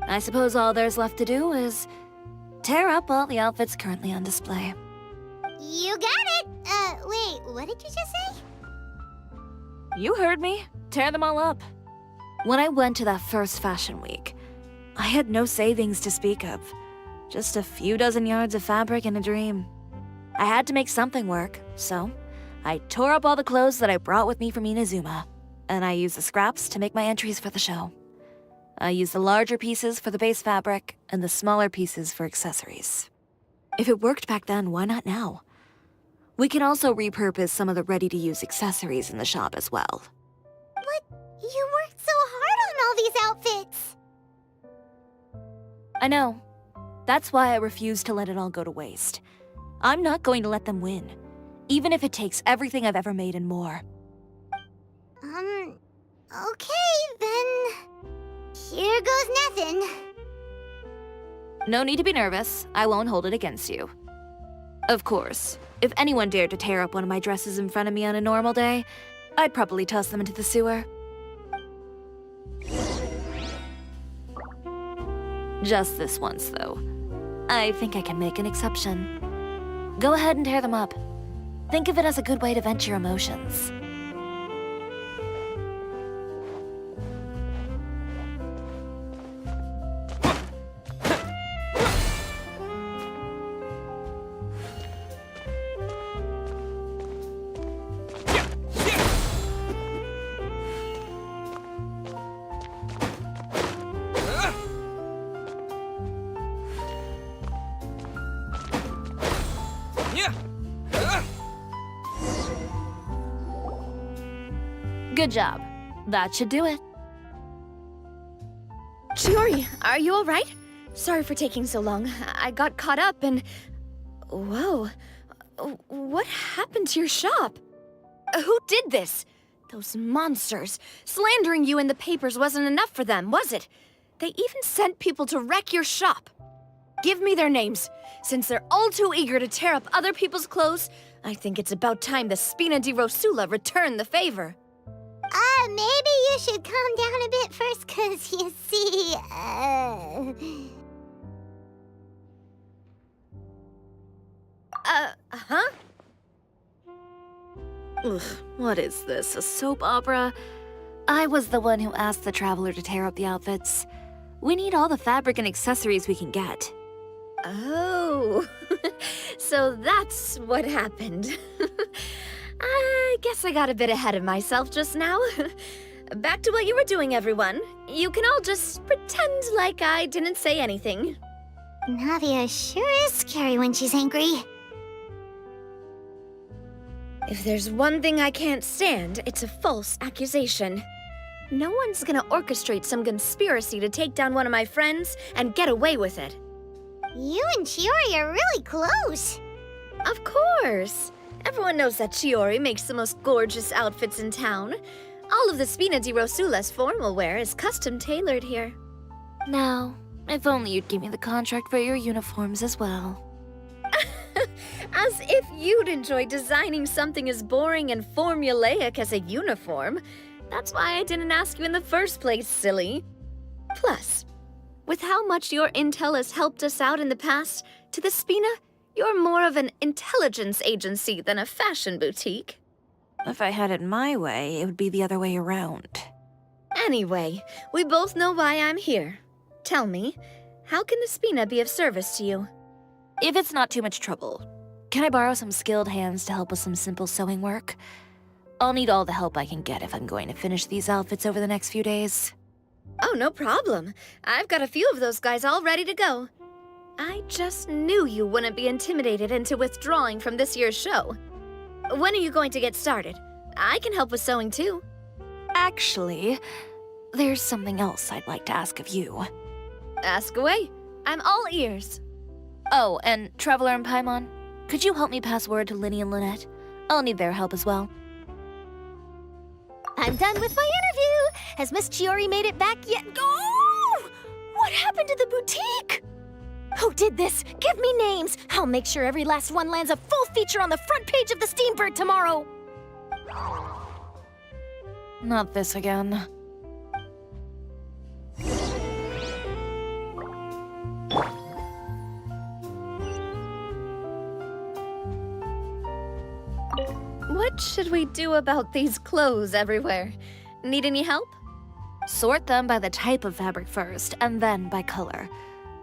I suppose all there's left to do is tear up all the outfits currently on display. You got it! Wait, what did you just say? You heard me. Tear them all up. When I went to that first fashion week, I had no savings to speak of. Just a few dozen yards of fabric and a dream. I had to make something work, so I tore up all the clothes that I brought with me from Inazuma, and I used the scraps to make my entries for the show. I used the larger pieces for the base fabric and the smaller pieces for accessories. If it worked back then, why not now? We can also repurpose some of the ready-to-use accessories in the shop as well. But you worked so hard on all these outfits! I know. That's why I refuse to let it all go to waste. I'm not going to let them win, even if it takes everything I've ever made and more. Okay, then... Here goes nothing. No need to be nervous. I won't hold it against you. Of course, if anyone dared to tear up one of my dresses in front of me on a normal day, I'd probably toss them into the sewer. Just this once, though. I think I can make an exception. Go ahead and tear them up. Think of it as a good way to vent your emotions. Good job. That should do it. Chiori, are you all right? Sorry for taking so long. I got caught up and... Whoa. What happened to your shop? Who did this? Those monsters. Slandering you in the papers wasn't enough for them, was it? They even sent people to wreck your shop. Give me their names. Since they're all too eager to tear up other people's clothes, I think it's about time the Spina di Rosula return the favor. Maybe you should calm down a bit first, 'cause you see, Huh? Ugh, what is this, a soap opera? I was the one who asked the traveler to tear up the outfits. We need all the fabric and accessories we can get. Oh, so that's what happened. I guess I got a bit ahead of myself just now. Back to what you were doing, everyone. You can all just pretend like I didn't say anything. Navia sure is scary when she's angry. If there's one thing I can't stand, it's a false accusation. No one's gonna orchestrate some conspiracy to take down one of my friends and get away with it. You and Chiori are really close. Of course. Everyone knows that Chiori makes the most gorgeous outfits in town. All of the Spina di Rosula's formal wear is custom tailored here. Now, if only you'd give me the contract for your uniforms as well. As if you'd enjoy designing something as boring and formulaic as a uniform. That's why I didn't ask you in the first place, silly. Plus, with how much your intel has helped us out in the past, to the Spina, you're more of an intelligence agency than a fashion boutique. If I had it my way, it would be the other way around. Anyway, we both know why I'm here. Tell me, how can the Spina be of service to you? If it's not too much trouble, can I borrow some skilled hands to help with some simple sewing work? I'll need all the help I can get if I'm going to finish these outfits over the next few days. Oh, no problem. I've got a few of those guys all ready to go. I just knew you wouldn't be intimidated into withdrawing from this year's show. When are you going to get started? I can help with sewing too. Actually, there's something else I'd like to ask of you. Ask away. I'm all ears. Oh, and Traveler and Paimon, could you help me pass word to Linny and Lynette? I'll need their help as well. I'm done with my interview! Has Miss Chiori made it back yet? Oh! What happened to the boutique? Who did this? Give me names! I'll make sure every last one lands a full feature on the front page of the Steambird tomorrow! Not this again. What should we do about these clothes everywhere? Need any help? Sort them by the type of fabric first, and then by color.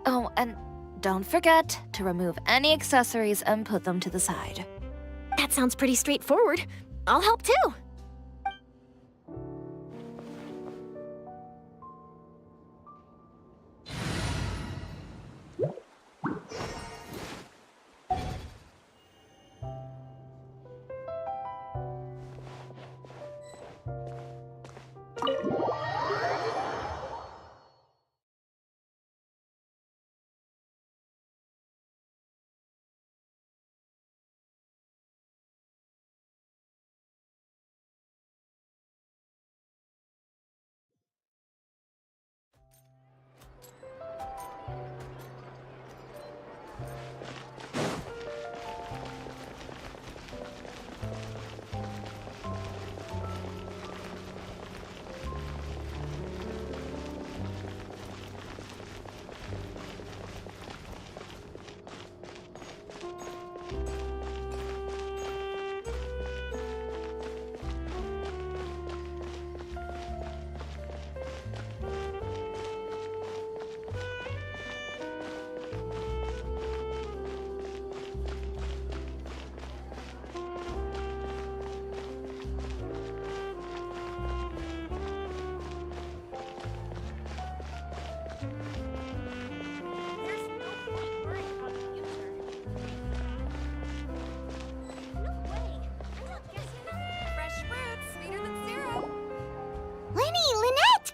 Oh, and don't forget to remove any accessories and put them to the side. That sounds pretty straightforward. I'll help too.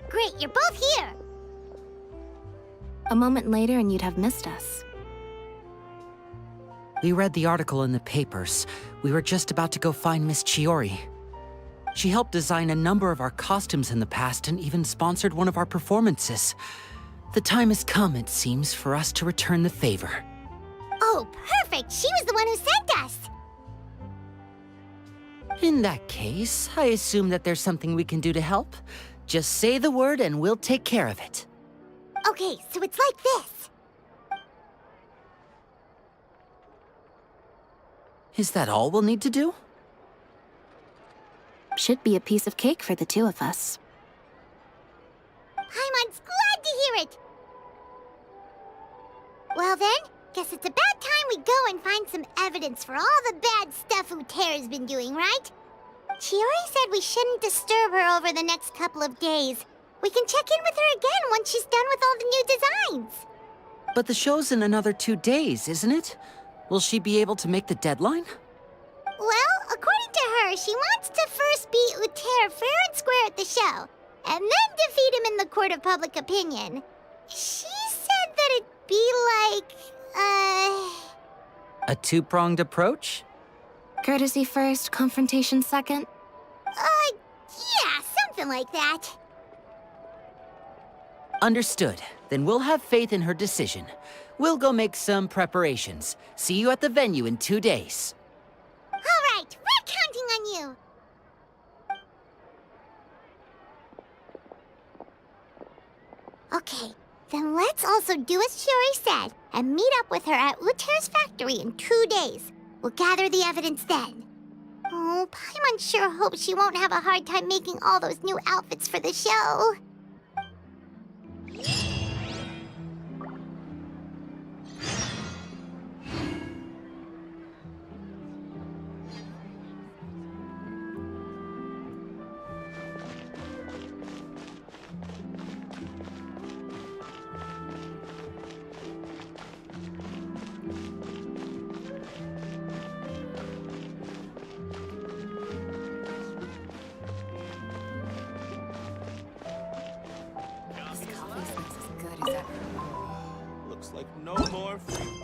Great, you're both here! A moment later and you'd have missed us. We read the article in the papers. We were just about to go find Miss Chiori. She helped design a number of our costumes in the past and even sponsored one of our performances. The time has come, it seems, for us to return the favor. Oh, perfect! She was the one who sent us! In that case, I assume that there's something we can do to help. Just say the word and we'll take care of it. Okay, so it's like this. Is that all we'll need to do? Should be a piece of cake for the two of us. Paimon's glad to hear it! Well then, guess it's about time we go and find some evidence for all the bad stuff Utera's been doing, right? Chiori said we shouldn't disturb her over the next couple of days. We can check in with her again once she's done with all the new designs. But the show's in another 2 days, isn't it? Will she be able to make the deadline? Well, according to her, she wants to first beat Utera fair and square at the show, and then defeat him in the court of public opinion. She said that it'd be like, A two-pronged approach? Courtesy first, confrontation second? Yeah, something like that. Understood. Then we'll have faith in her decision. We'll go make some preparations. See you at the venue in 2 days. All right, we're counting on you. Okay, then let's also do as Chiori said and meet up with her at Utera's factory in 2 days. We'll gather the evidence then. Oh, Paimon sure hopes she won't have a hard time making all those new outfits for the show. Looks like no more free.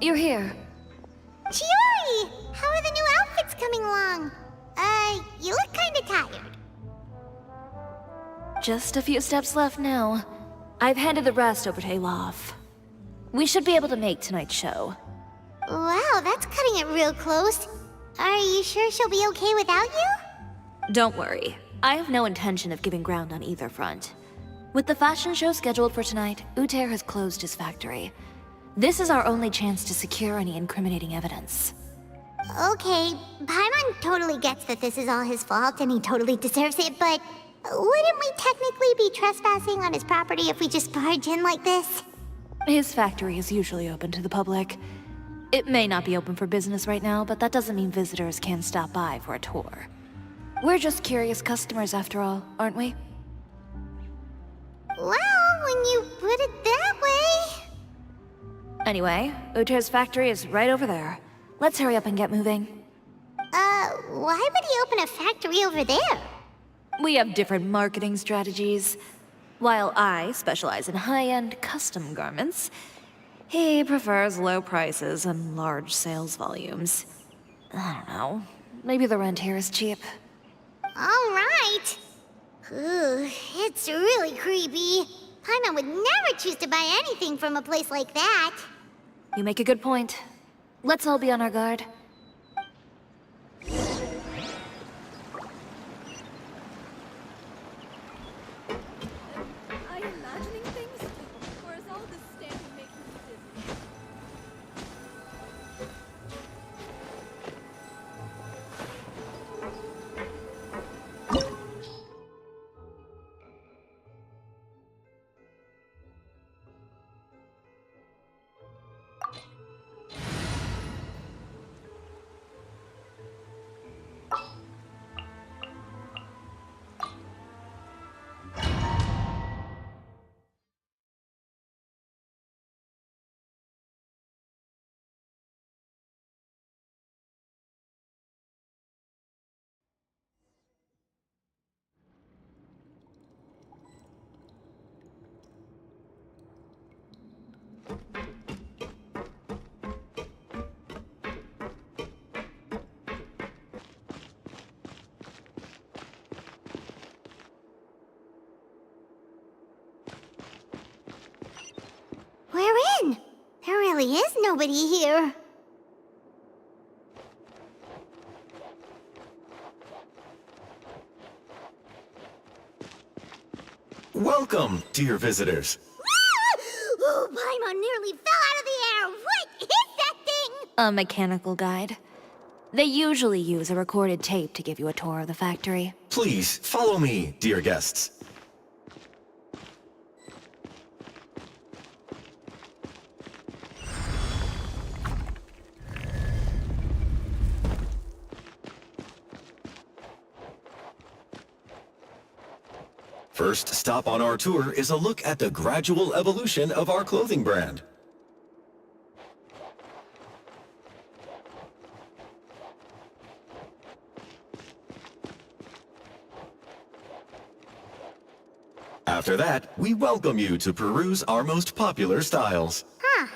you're here. Chiori! How are the new outfits coming along? You look kinda tired. Just a few steps left now. I've handed the rest over to Olaf. We should be able to make tonight's show. Wow, that's cutting it real close. Are you sure she'll be okay without you? Don't worry. I have no intention of giving ground on either front. With the fashion show scheduled for tonight, Uther has closed his factory. This is our only chance to secure any incriminating evidence. Okay, Paimon totally gets that this is all his fault and he totally deserves it, but wouldn't we technically be trespassing on his property if we just barge in like this? His factory is usually open to the public. It may not be open for business right now, but that doesn't mean visitors can't stop by for a tour. We're just curious customers after all, aren't we? Well, when you put it that way... Anyway, Uther's factory is right over there. Let's hurry up and get moving. Why would he open a factory over there? We have different marketing strategies. While I specialize in high-end custom garments, he prefers low prices and large sales volumes. I don't know. Maybe the rent here is cheap. Alright. Ooh, it's really creepy. Paimon would never choose to buy anything from a place like that. You make a good point. Let's all be on our guard. We're in! There really is nobody here. Welcome, dear visitors. Oh, Paimon nearly fell out of the air! What is that thing? A mechanical guide. They usually use a recorded tape to give you a tour of the factory. Please, follow me, dear guests. First stop on our tour is a look at the gradual evolution of our clothing brand. After that, we welcome you to peruse our most popular styles. Huh.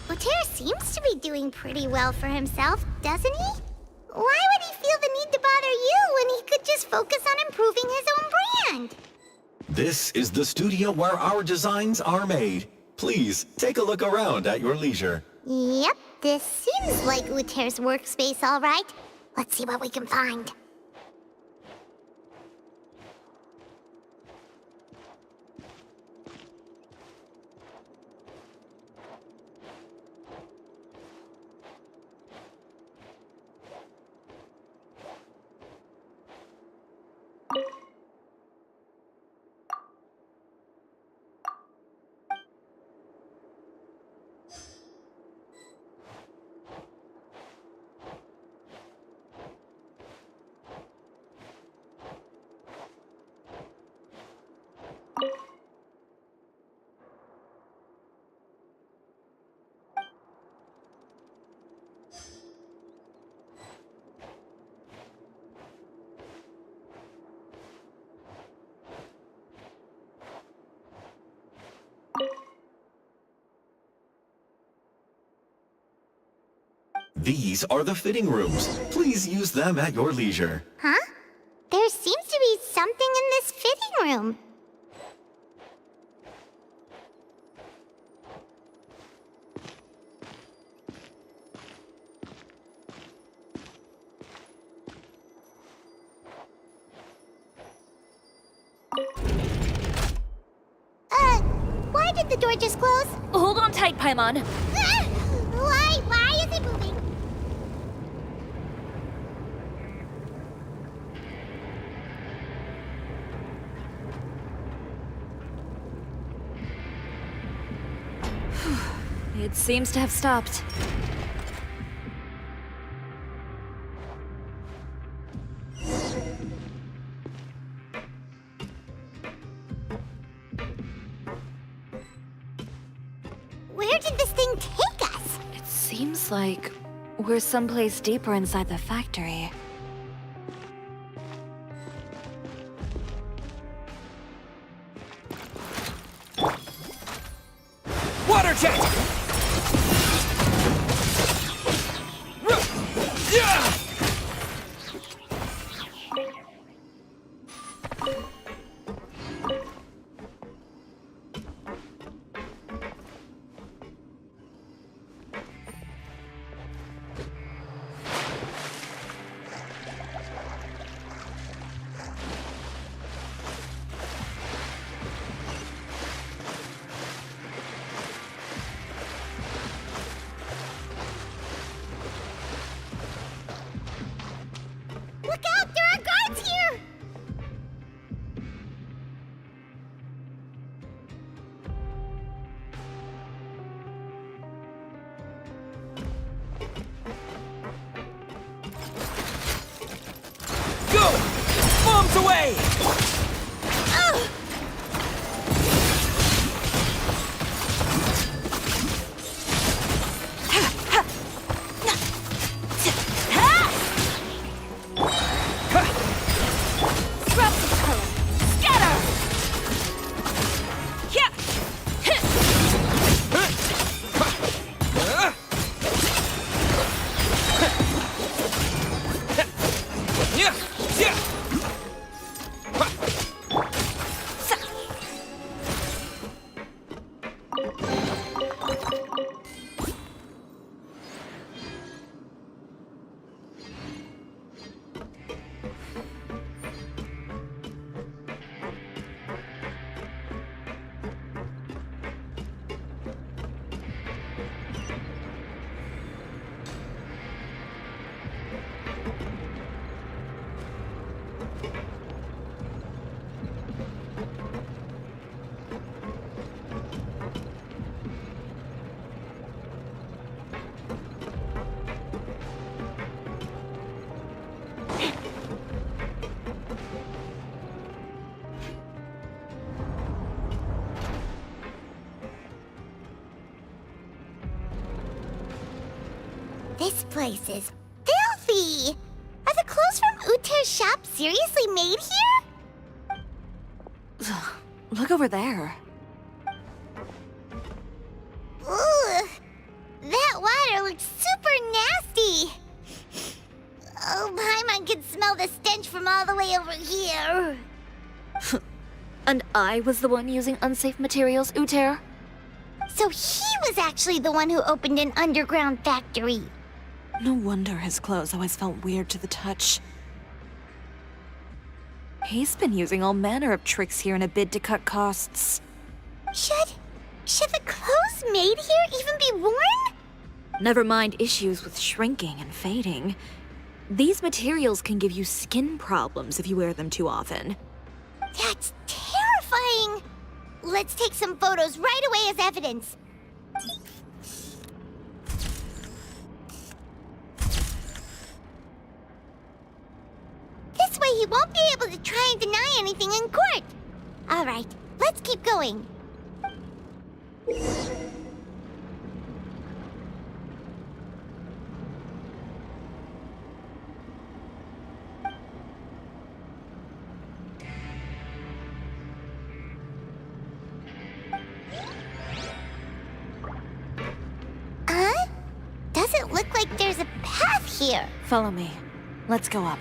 Uther seems to be doing pretty well for himself, doesn't he? Why would he feel the need to bother you when he could just focus on improving his own brand? This is the studio where our designs are made. Please, take a look around at your leisure. Yep, this seems like Uther's workspace, all right. Let's see what we can find. These are the fitting rooms. Please use them at your leisure. Huh? There seems to be something in this fitting room. Why did the door just close? Hold on tight, Paimon. Why is it moving? It seems to have stopped. Where did this thing take us? It seems like we're someplace deeper inside the factory. Water jet! Look out! There are guards here! Go! Bombs away! This place is filthy! Are the clothes from Uter's shop seriously made here? Look over there. Ugh! That water looks super nasty! Oh, Paimon can smell the stench from all the way over here. And I was the one using unsafe materials, Uter? So he was actually the one who opened an underground factory. No wonder his clothes always felt weird to the touch. He's been using all manner of tricks here in a bid to cut costs. Should the clothes made here even be worn? Never mind issues with shrinking and fading. These materials can give you skin problems if you wear them too often. That's terrifying! Let's take some photos right away as evidence. This way he won't be able to try and deny anything in court. All right, let's keep going. Doesn't look like like there's a path here. Follow me. Let's go up.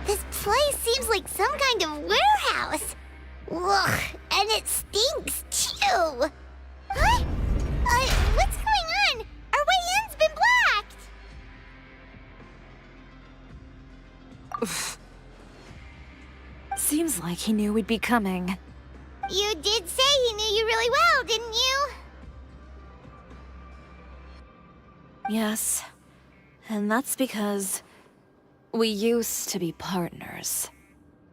This place seems like some kind of warehouse. Ugh, and it stinks too. Huh? What's going on? Our way in's been blocked. Seems like he knew we'd be coming. You did say he knew you really well, didn't you? Yes. And that's because we used to be partners.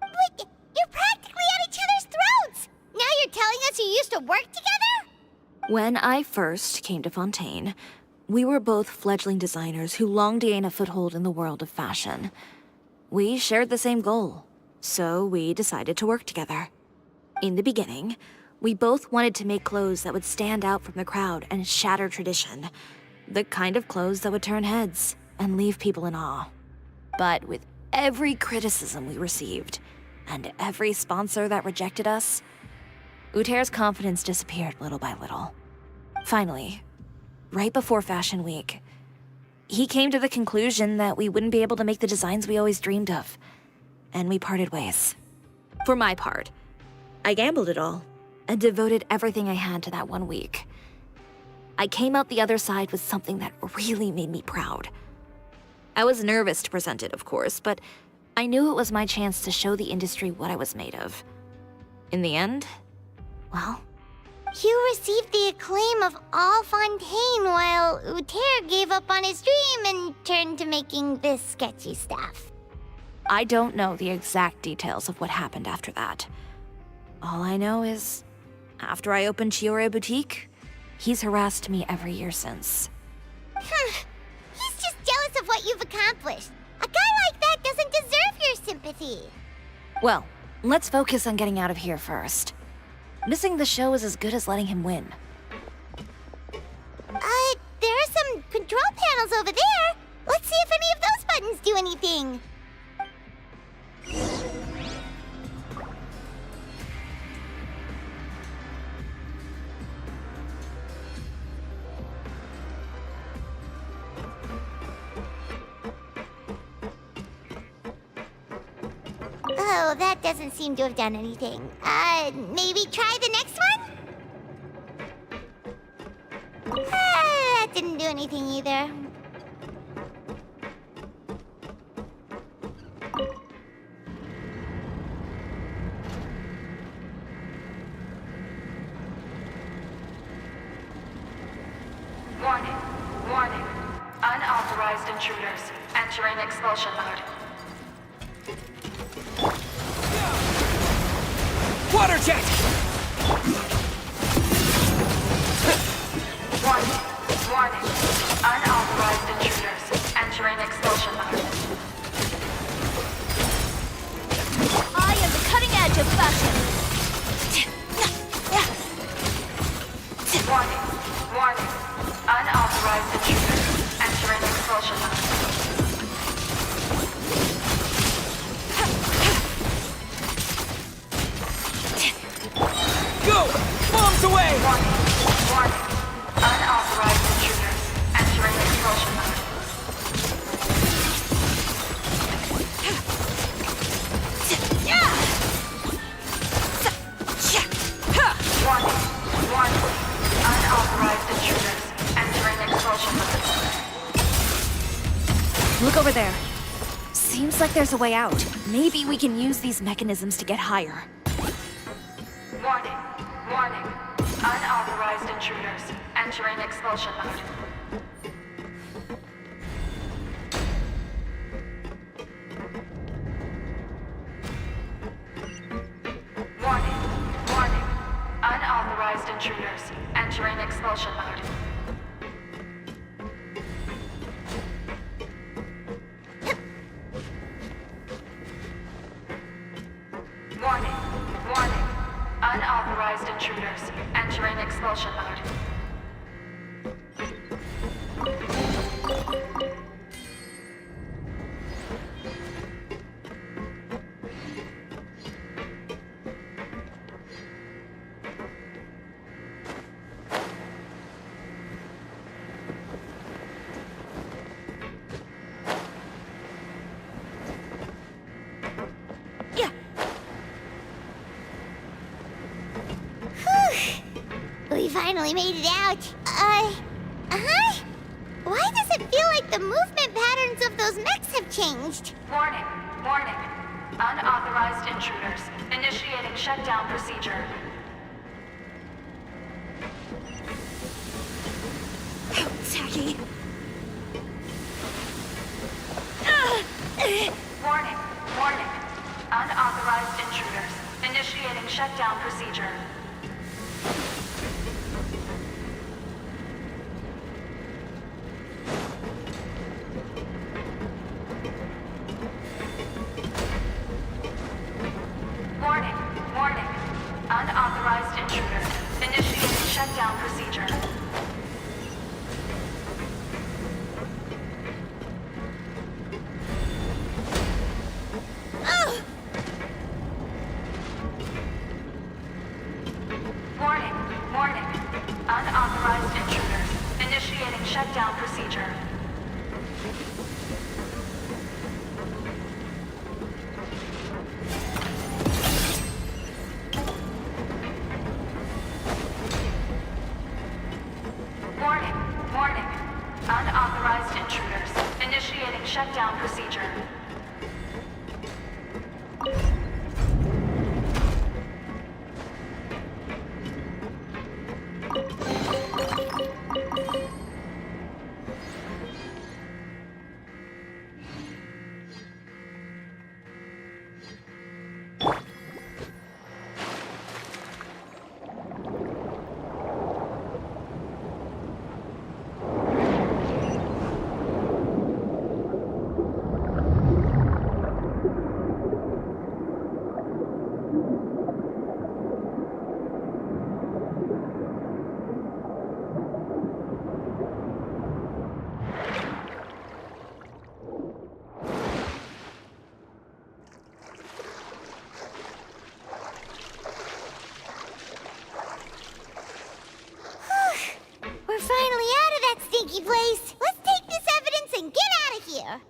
But you're practically at each other's throats! Now you're telling us you used to work together? When I first came to Fontaine, we were both fledgling designers who longed to gain a foothold in the world of fashion. We shared the same goal, so we decided to work together. In the beginning, we both wanted to make clothes that would stand out from the crowd and shatter tradition. The kind of clothes that would turn heads and leave people in awe. But with every criticism we received, and every sponsor that rejected us, Uther's confidence disappeared little by little. Finally, right before Fashion Week, he came to the conclusion that we wouldn't be able to make the designs we always dreamed of, and we parted ways. For my part, I gambled it all, and devoted everything I had to that 1 week. I came out the other side with something that really made me proud. I was nervous to present it, of course, but I knew it was my chance to show the industry what I was made of. In the end, well... You received the acclaim of all Fontaine while Uther gave up on his dream and turned to making this sketchy stuff. I don't know the exact details of what happened after that. All I know is, after I opened Chioriya Boutique, he's harassed me every year since. He's just jealous of what you've accomplished. A guy like that doesn't deserve your sympathy. Well, let's focus on getting out of here first. Missing the show is as good as letting him win. There are some control panels over there. Let's see if any of those buttons do anything. Oh, that doesn't seem to have done anything. Maybe try the next one? That didn't do anything either. Warning. Warning. Unauthorized intruders entering expulsion mode. Water jet! Warning. Warning. Unauthorized intruders entering expulsion mode. I am the cutting edge of fashion. Warning. Warning. Unauthorized intruders entering expulsion mode. Go! Bombs away! Warning. Warning. Unauthorized intruders entering expulsion mode. Warning. Warning. Unauthorized intruders entering expulsion mode. Look over there. Seems like there's a way out. Maybe we can use these mechanisms to get higher. Warning. Warning. Unauthorized intruders. Entering expulsion mode. Warning. Warning. Unauthorized intruders. Entering expulsion mode. Warning. Warning. Unauthorized intruders. Entering expulsion mode. We finally made it out. Why does it feel like the movement patterns of those mechs have changed? Warning. Warning. Unauthorized intruders. Initiating shutdown procedure. How tacky. Warning. Warning. Unauthorized intruders. Initiating shutdown procedure. Warning. Warning. Unauthorized intruders. Initiating shutdown procedure. Warning. Warning. Unauthorized intruders. Initiating shutdown procedure. Warning. Warning. Unauthorized intruders. Initiating shutdown procedure. We're finally out of that stinky place. Let's take this evidence and get out of here.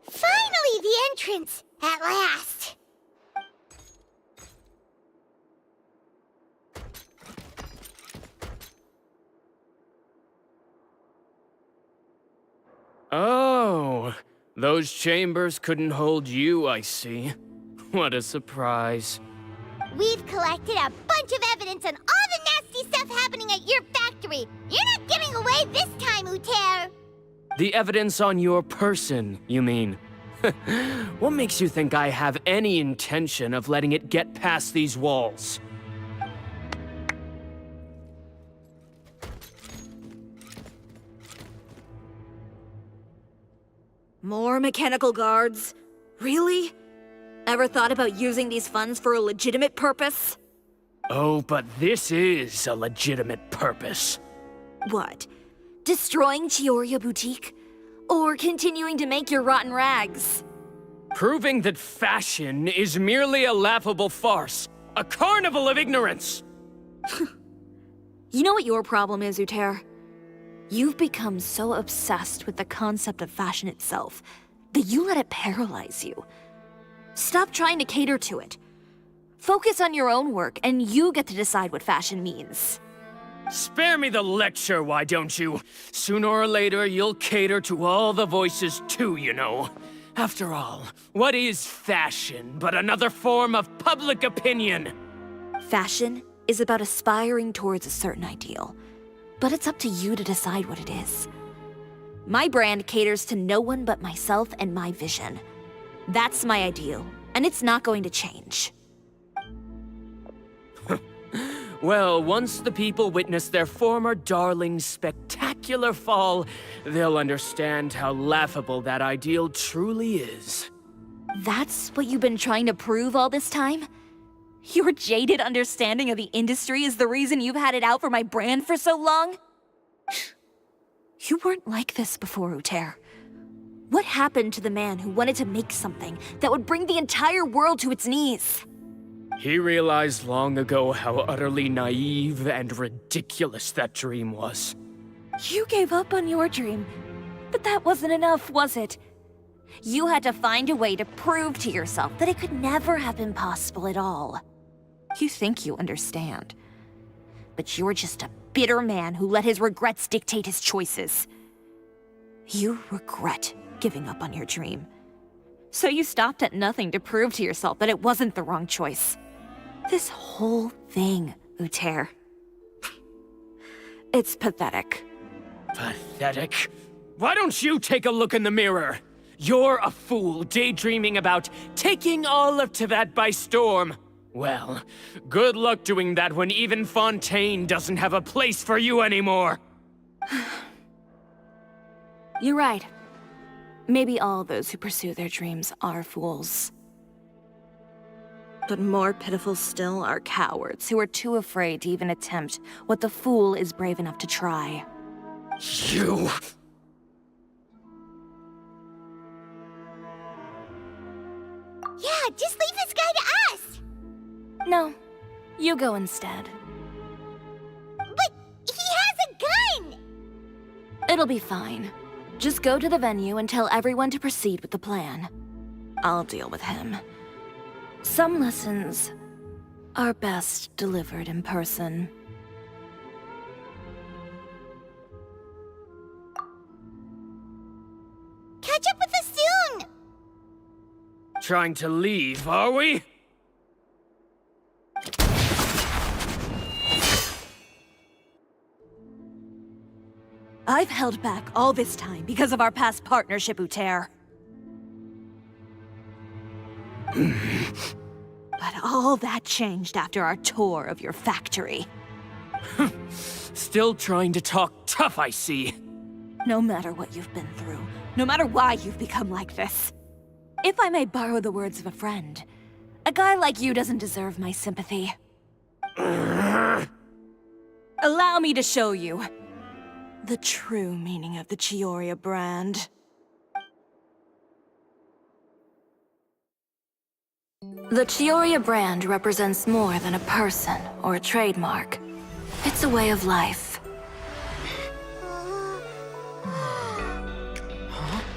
Finally, the entrance! At last! Oh, those chambers couldn't hold you, I see. What a surprise. We've collected a bunch of evidence on all the nasty stuff happening at your factory. You're not getting away this time, Uter. The evidence on your person, you mean? What makes you think I have any intention of letting it get past these walls? More mechanical guards? Really? Ever thought about using these funds for a legitimate purpose? Oh, but this is a legitimate purpose. What? Destroying Chioriya Boutique? Or continuing to make your rotten rags? Proving that fashion is merely a laughable farce. A carnival of ignorance! You know what your problem is, Uter? You've become so obsessed with the concept of fashion itself that you let it paralyze you. Stop trying to cater to it. Focus on your own work, and you get to decide what fashion means. Spare me the lecture, why don't you? Sooner or later, you'll cater to all the voices too, you know. After all, what is fashion but another form of public opinion? Fashion is about aspiring towards a certain ideal, but it's up to you to decide what it is. My brand caters to no one but myself and my vision. That's my ideal, and it's not going to change. Well, once the people witness their former darling's spectacular fall, they'll understand how laughable that ideal truly is. That's what you've been trying to prove all this time? Your jaded understanding of the industry is the reason you've had it out for my brand for so long? You weren't like this before, Uter. What happened to the man who wanted to make something that would bring the entire world to its knees? He realized long ago how utterly naive and ridiculous that dream was. You gave up on your dream, but that wasn't enough, was it? You had to find a way to prove to yourself that it could never have been possible at all. You think you understand, but you're just a bitter man who let his regrets dictate his choices. You regret giving up on your dream. So you stopped at nothing to prove to yourself that it wasn't the wrong choice. This whole thing, Uter. It's pathetic. Pathetic? Why don't you take a look in the mirror? You're a fool daydreaming about taking all of Tibet by storm. Well, good luck doing that when even Fontaine doesn't have a place for you anymore. You're right. Maybe all those who pursue their dreams are fools. But more pitiful still are cowards who are too afraid to even attempt what the fool is brave enough to try. You... Yeah, just leave this guy to us! No, you go instead. But he has a gun! It'll be fine. Just go to the venue and tell everyone to proceed with the plan. I'll deal with him. Some lessons are best delivered in person. Catch up with us soon! Trying to leave, are we? I've held back all this time because of our past partnership, Uter. But all that changed after our tour of your factory. Still trying to talk tough, I see. No matter what you've been through, no matter why you've become like this. If I may borrow the words of a friend, a guy like you doesn't deserve my sympathy. Allow me to show you the true meaning of the Chioriya brand. The Chioriya brand represents more than a person or a trademark. It's a way of life.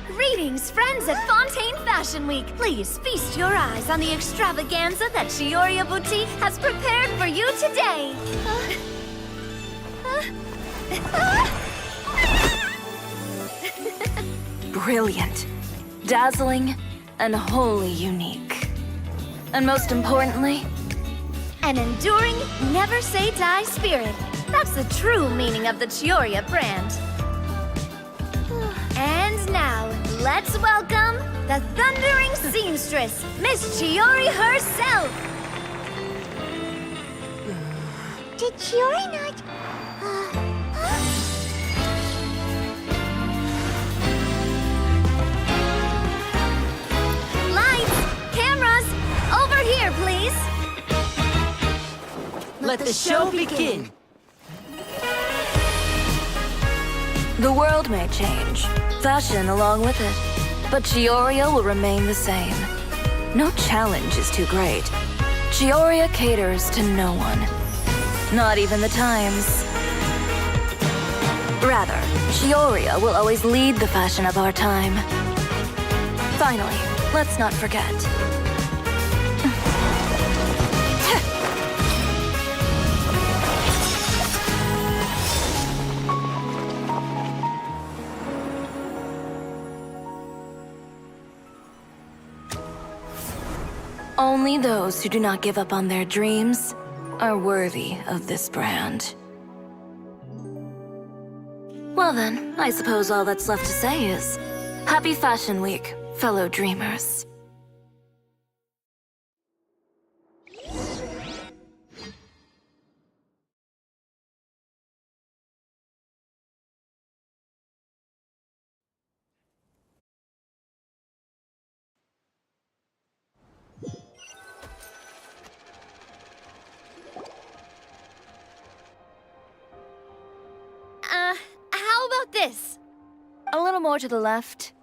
Greetings, friends at Fontaine Fashion Week. Please feast your eyes on the extravaganza that Chioriya Boutique has prepared for you today. Brilliant, dazzling, and wholly unique. And most importantly, an enduring, never-say-die spirit. That's the true meaning of the Chioriya brand. And now, let's welcome the thundering seamstress, Miss Chiori herself! Did Chiori not... Lights! Cameras! Over here, please! Let the show begin! The world may change, fashion along with it, but Chioriya will remain the same. No challenge is too great. Chioriya caters to no one, not even the times. Rather, Chioriya will always lead the fashion of our time. Finally, let's not forget. Only those who do not give up on their dreams are worthy of this brand. Well then, I suppose all that's left to say is, Happy Fashion Week, fellow dreamers. How about this? A little more to the left.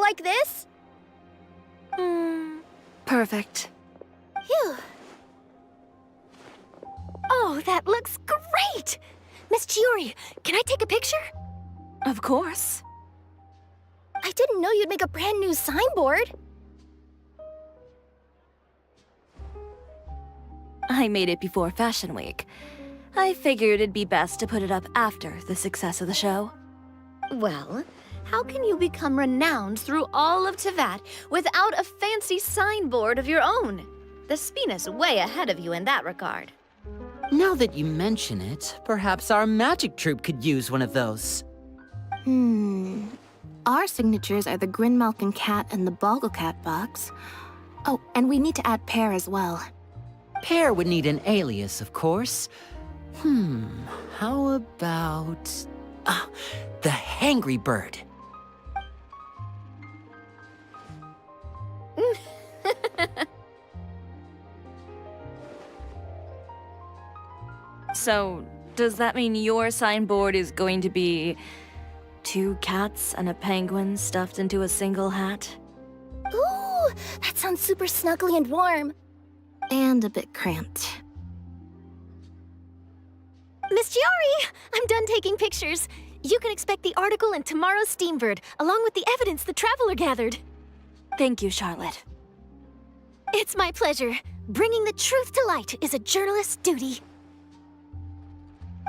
Like this? Perfect. Phew. Oh, that looks great! Miss Chiori, can I take a picture? Of course. I didn't know you'd make a brand new signboard. I made it before Fashion Week. I figured it'd be best to put it up after the success of the show. Well, how can you become renowned through all of Teyvat without a fancy signboard of your own? The Spina's way ahead of you in that regard. Now that you mention it, perhaps our magic troupe could use one of those. Our signatures are the Grinmalkin cat and the Bogglecat box. Oh, and we need to add Pear as well. Pear would need an alias, of course. How about... the Hangry Bird. So, does that mean your signboard is going to be 2 cats and a penguin stuffed into a single hat? Ooh, that sounds super snuggly and warm. And a bit cramped. Miss Chiori, I'm done taking pictures. You can expect the article in tomorrow's Steambird, along with the evidence the Traveler gathered. Thank you, Charlotte. It's my pleasure. Bringing the truth to light is a journalist's duty.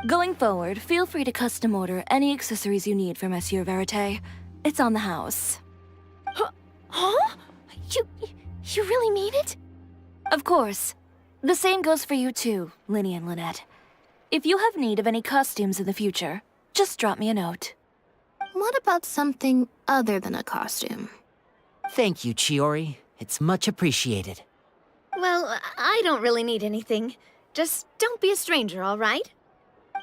Going forward, feel free to custom order any accessories you need for Monsieur Verite. It's on the house. Huh? You really mean it? Of course. The same goes for you too, Linny and Lynette. If you have need of any costumes in the future, just drop me a note. What about something other than a costume? Thank you, Chiori. It's much appreciated. Well, I don't really need anything. Just don't be a stranger, all right?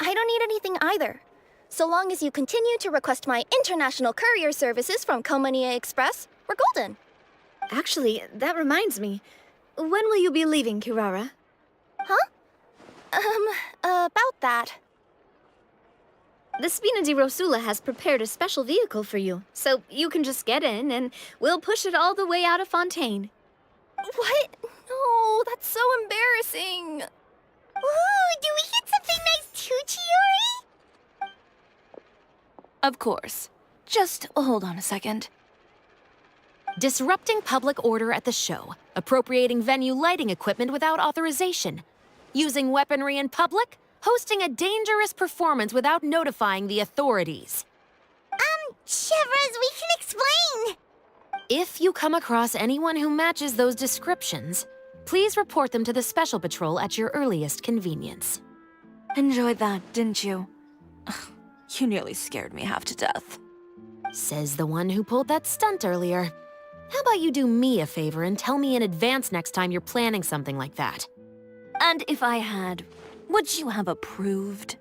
I don't need anything either. So long as you continue to request my international courier services from Komania Express, we're golden. Actually, that reminds me. When will you be leaving, Kirara? Huh? About that. The Spina di Rosula has prepared a special vehicle for you, so you can just get in and we'll push it all the way out of Fontaine. What? No, that's so embarrassing. Ooh, do we get something nice too, Chiori? Of course. Just hold on a second. Disrupting public order at the show. Appropriating venue lighting equipment without authorization. Using weaponry in public. Hosting a dangerous performance without notifying the authorities. Chevras, we can explain! If you come across anyone who matches those descriptions, please report them to the Special Patrol at your earliest convenience. Enjoyed that, didn't you? You nearly scared me half to death. Says the one who pulled that stunt earlier. How about you do me a favor and tell me in advance next time you're planning something like that? And if I had, would you have approved?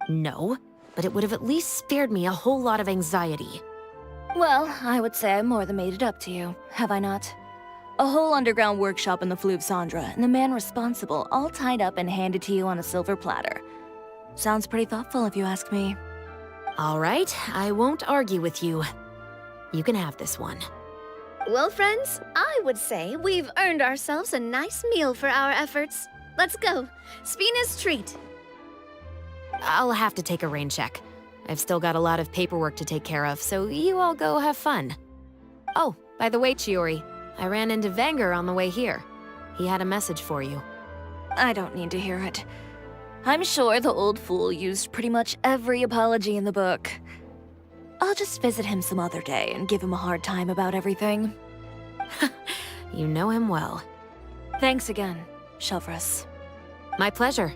No, but it would have at least spared me a whole lot of anxiety. Well, I would say I more than made it up to you, have I not? A whole underground workshop in the Fleuve Cendra, and the man responsible all tied up and handed to you on a silver platter. Sounds pretty thoughtful if you ask me. All right, I won't argue with you. You can have this one. Well, friends, I would say we've earned ourselves a nice meal for our efforts. Let's go. Spina's treat. I'll have to take a rain check. I've still got a lot of paperwork to take care of, so you all go have fun. Oh, by the way, Chiori, I ran into Venger on the way here. He had a message for you. I don't need to hear it. I'm sure the old fool used pretty much every apology in the book. I'll just visit him some other day and give him a hard time about everything. You know him well. Thanks again, Shelvrus. My pleasure.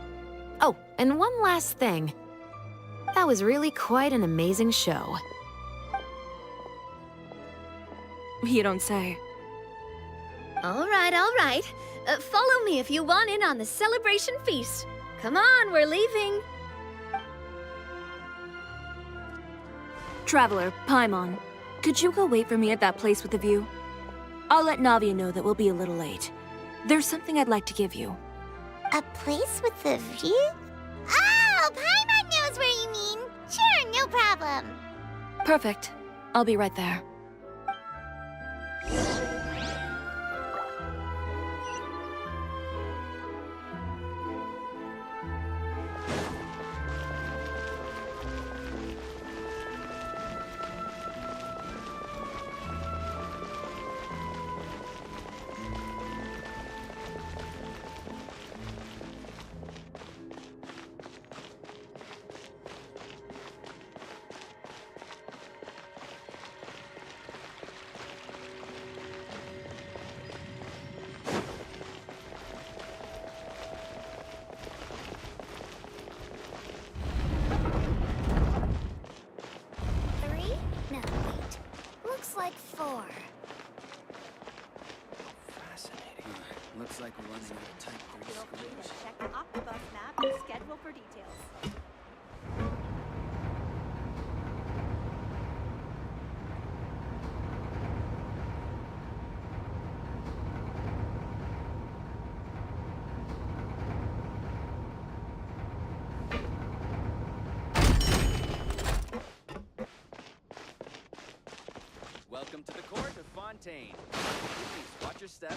Oh, and one last thing. That was really quite an amazing show. You don't say. All right, all right. Follow me if you want in on the celebration feast. Come on, we're leaving. Traveler, Paimon, could you go wait for me at that place with the view? I'll let Navia know that we'll be a little late. There's something I'd like to give you. A place with a view? Oh, Paimon knows where you mean. Sure, no problem. Perfect. I'll be right there. Like 4. Fascinating. Looks like we're running out of time for Feel free to check the Octobus map and schedule for details. Welcome to the court of Fontaine. Please watch your step.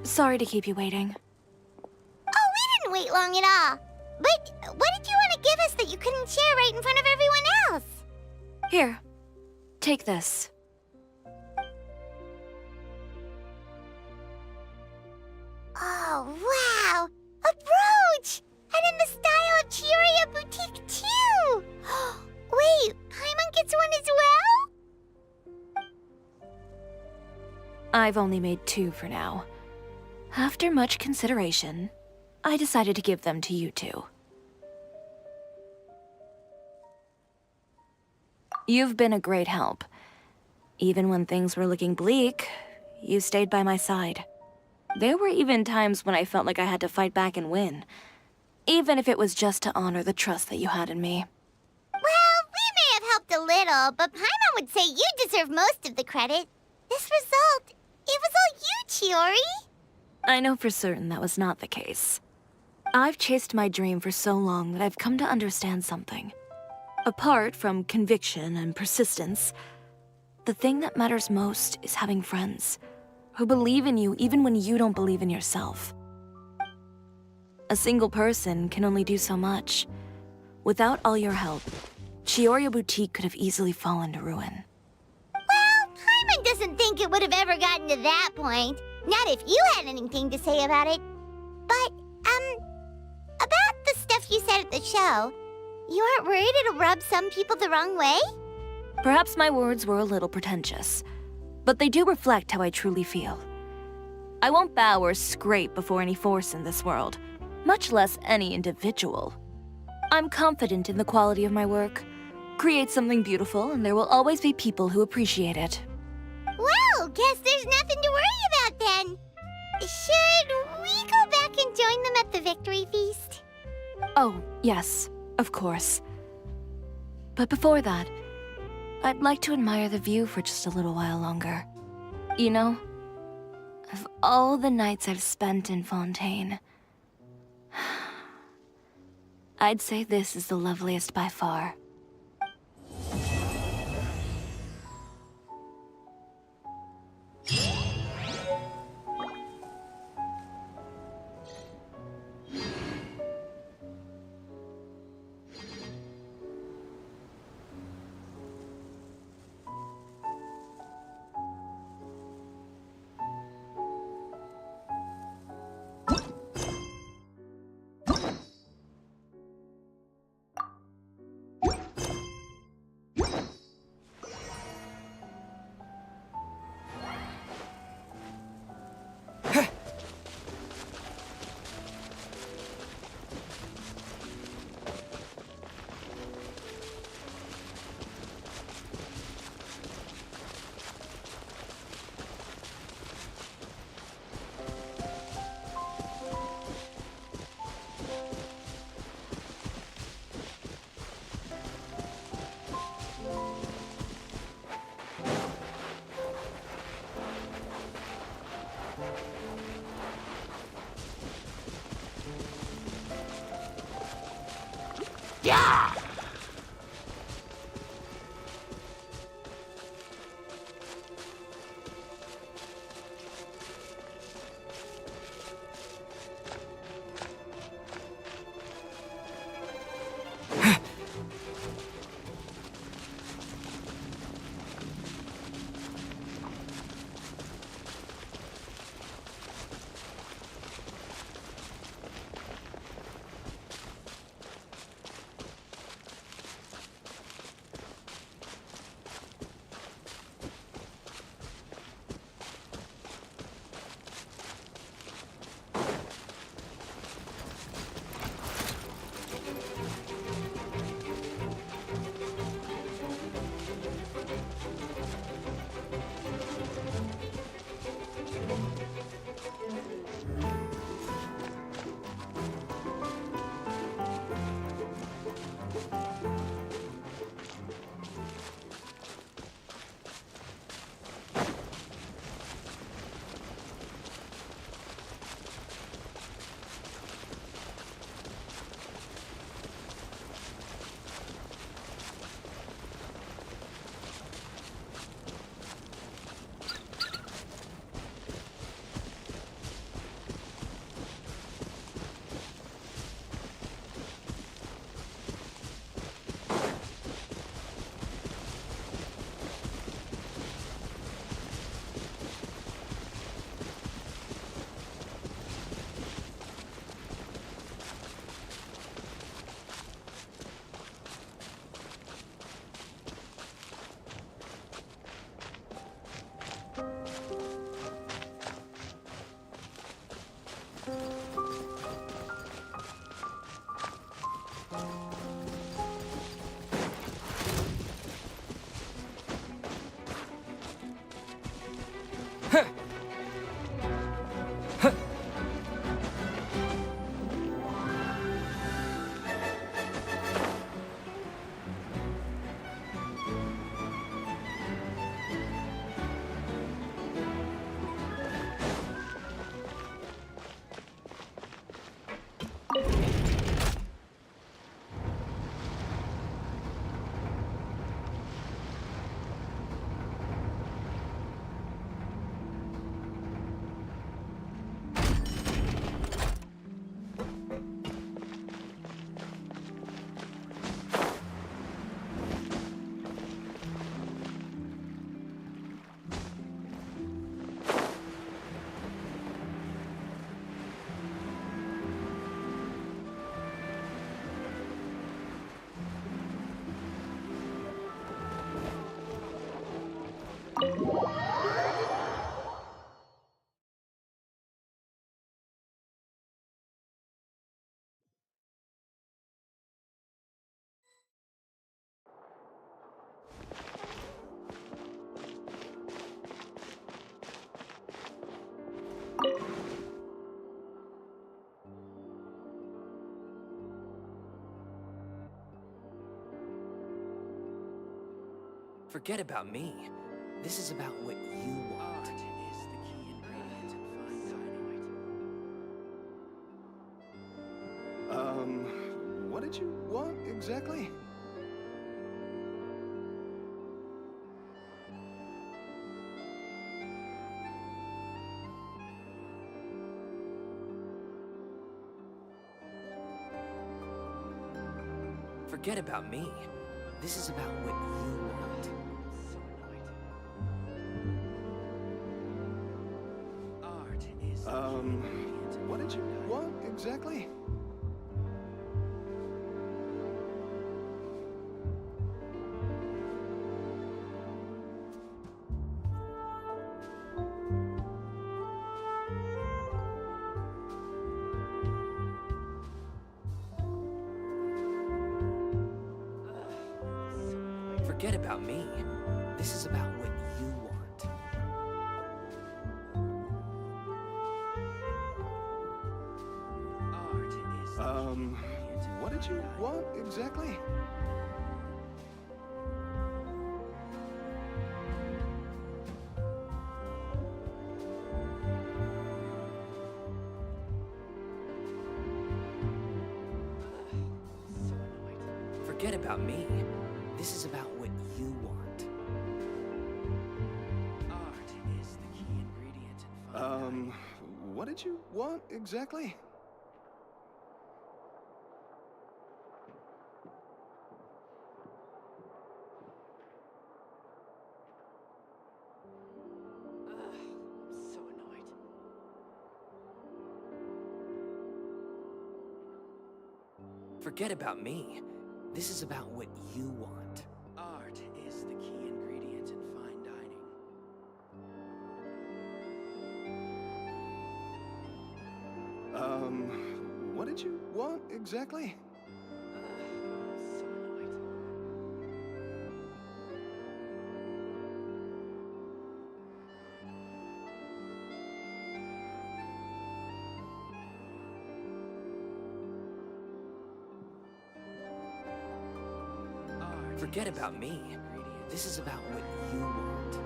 Sorry to keep you waiting. Oh, we didn't wait long at all. But what did you want to give us that you couldn't share right in front of everyone else? Here, take this. Oh, wow! A brooch! And in the style of Chioriya Boutique, too! Wait, Paimon gets one as well? I've only made 2 for now. After much consideration, I decided to give them to you two. You've been a great help. Even when things were looking bleak, you stayed by my side. There were even times when I felt like I had to fight back and win, even if it was just to honor the trust that you had in me. Well, we may have helped a little, but Paimon would say you deserve most of the credit. This result, it was all you, Chiori. I know for certain that was not the case. I've chased my dream for so long that I've come to understand something. Apart from conviction and persistence, the thing that matters most is having friends who believe in you even when you don't believe in yourself. A single person can only do so much. Without all your help, Chioriya Boutique could have easily fallen to ruin. Well, Paimon doesn't think it would have ever gotten to that point. Not if you had anything to say about it. But, about the stuff you said at the show, you aren't worried it'll rub some people the wrong way? Perhaps my words were a little pretentious, but they do reflect how I truly feel. I won't bow or scrape before any force in this world, much less any individual. I'm confident in the quality of my work. Create something beautiful, and there will always be people who appreciate it. Well, guess there's nothing to worry about then. Should we go back and join them at the victory feast? Oh, yes, of course. But before that, I'd like to admire the view for just a little while longer. You know, of all the nights I've spent in Fontaine, I'd say this is the loveliest by far. Yeah! Forget about me. This is about what you want. Art is the key ingredient in fine dining. What did you want exactly? Forget about me. This is about what you want. So annoyed. Art is the key ingredient in What did you fine dining. want exactly? Forget about me. This is about what you want. Art is the key ingredient in What did you fine dining. want exactly? So annoyed. Forget about me. This is about what you want. Art is the key ingredient in fine dining. What did you want exactly? So annoyed. Forget about me. This is about what you want. Art is the key ingredient in fine dining. What did you want exactly? So annoyed. Art Forget is about the me. key ingredient This in is fine about what dining. you want.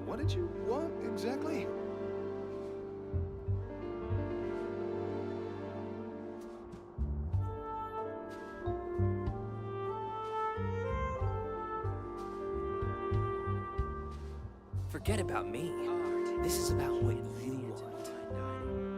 What did you want exactly? Forget about me. Art This is the about key what you ingredient in want. fine dining.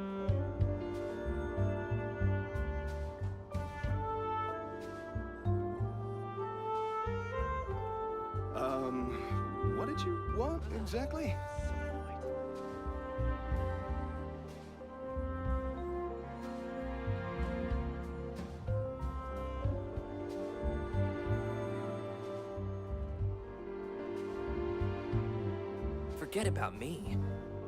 What did you want exactly? So annoyed. Forget about me.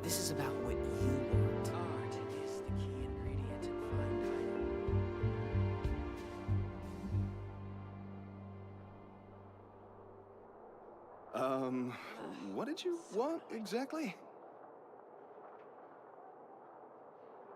This is about what you want. Art is the key ingredient in fine dining. What did you want exactly?